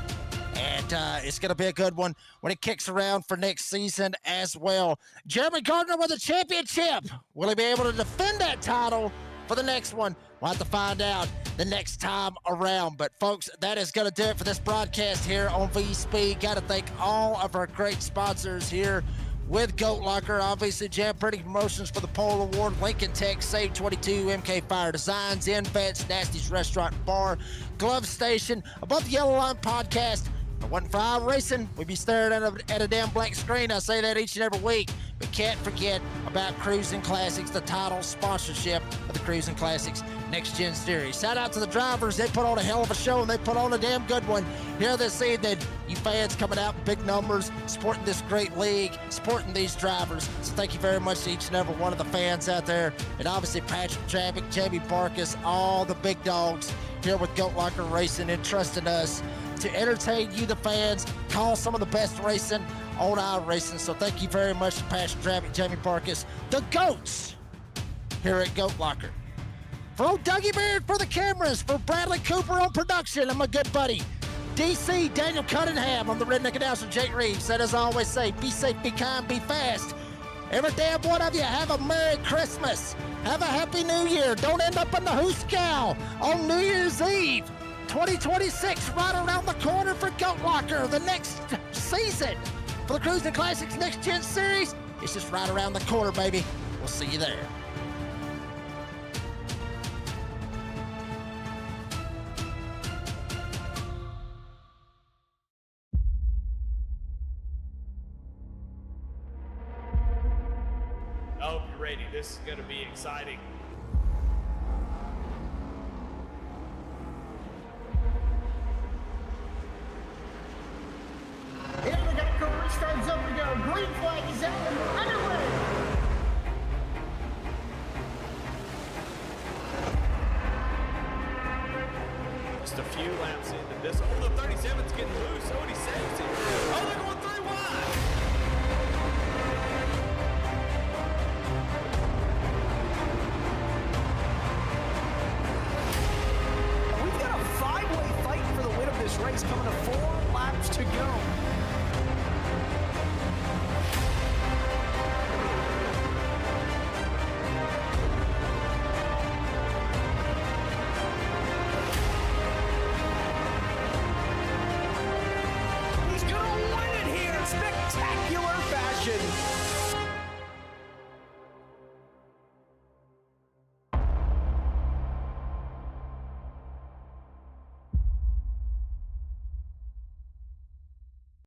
And it's going to be a good one when it kicks around for next season as well. Jeremy Gardner with a championship. Will he be able to defend that title for the next one? We'll have to find out the next time around. But, folks, that is going to do it for this broadcast here on V-Speed. Got to thank all of our great sponsors here with Goat Locker. Obviously, Jam Pretty Promotions for the Pole Award, Lincoln Tech, Save 22, MK Fire Designs, InVets, Nasty's Restaurant and Bar, Glove Station, Above the Yellow Line Podcast. If it wasn't for our racing, we'd be staring at a damn blank screen. I say that each and every week. But can't forget about Cruisin Classics, the title sponsorship of the Cruisin Classics Next Gen Series. Shout out to the drivers. They put on a hell of a show, and they put on a damn good one here this evening. You fans coming out in big numbers, supporting this great league, supporting these drivers. So thank you very much to each and every one of the fans out there. And obviously Patrick Travick, Jamie Barkus, all the big dogs here with Goat Locker Racing, entrusting us to entertain you, the fans, call some of the best racing on our racing. So thank you very much to Patrick Travick, Jamie Barkus, the GOATs here at Goat Locker. For old Dougie Beard for the cameras, for Bradley Cooper on production, and my good buddy, DC Daniel Cunningham on the Redneck Announcer, Jake Reeves. That as I always say, be safe, be kind, be fast. Every damn one of you, have a Merry Christmas. Have a Happy New Year. Don't end up in the Hooskow on New Year's Eve. 2026 right around the corner for Goat Locker. The next season for the Cruisin Classics Next Gen Series. It's just right around the corner, baby. We'll see you there. I hope you're ready. This is going to be exciting. Here we go, car starts up, we go. Green flag is out and we're underway. Just a few laps into this. Oh, the 37's getting loose. Oh, and he saves it. Oh, they're going 3 wide. We've got a 5-way fight for the win of this race coming to 4 laps to go. He's gonna win it here in spectacular fashion.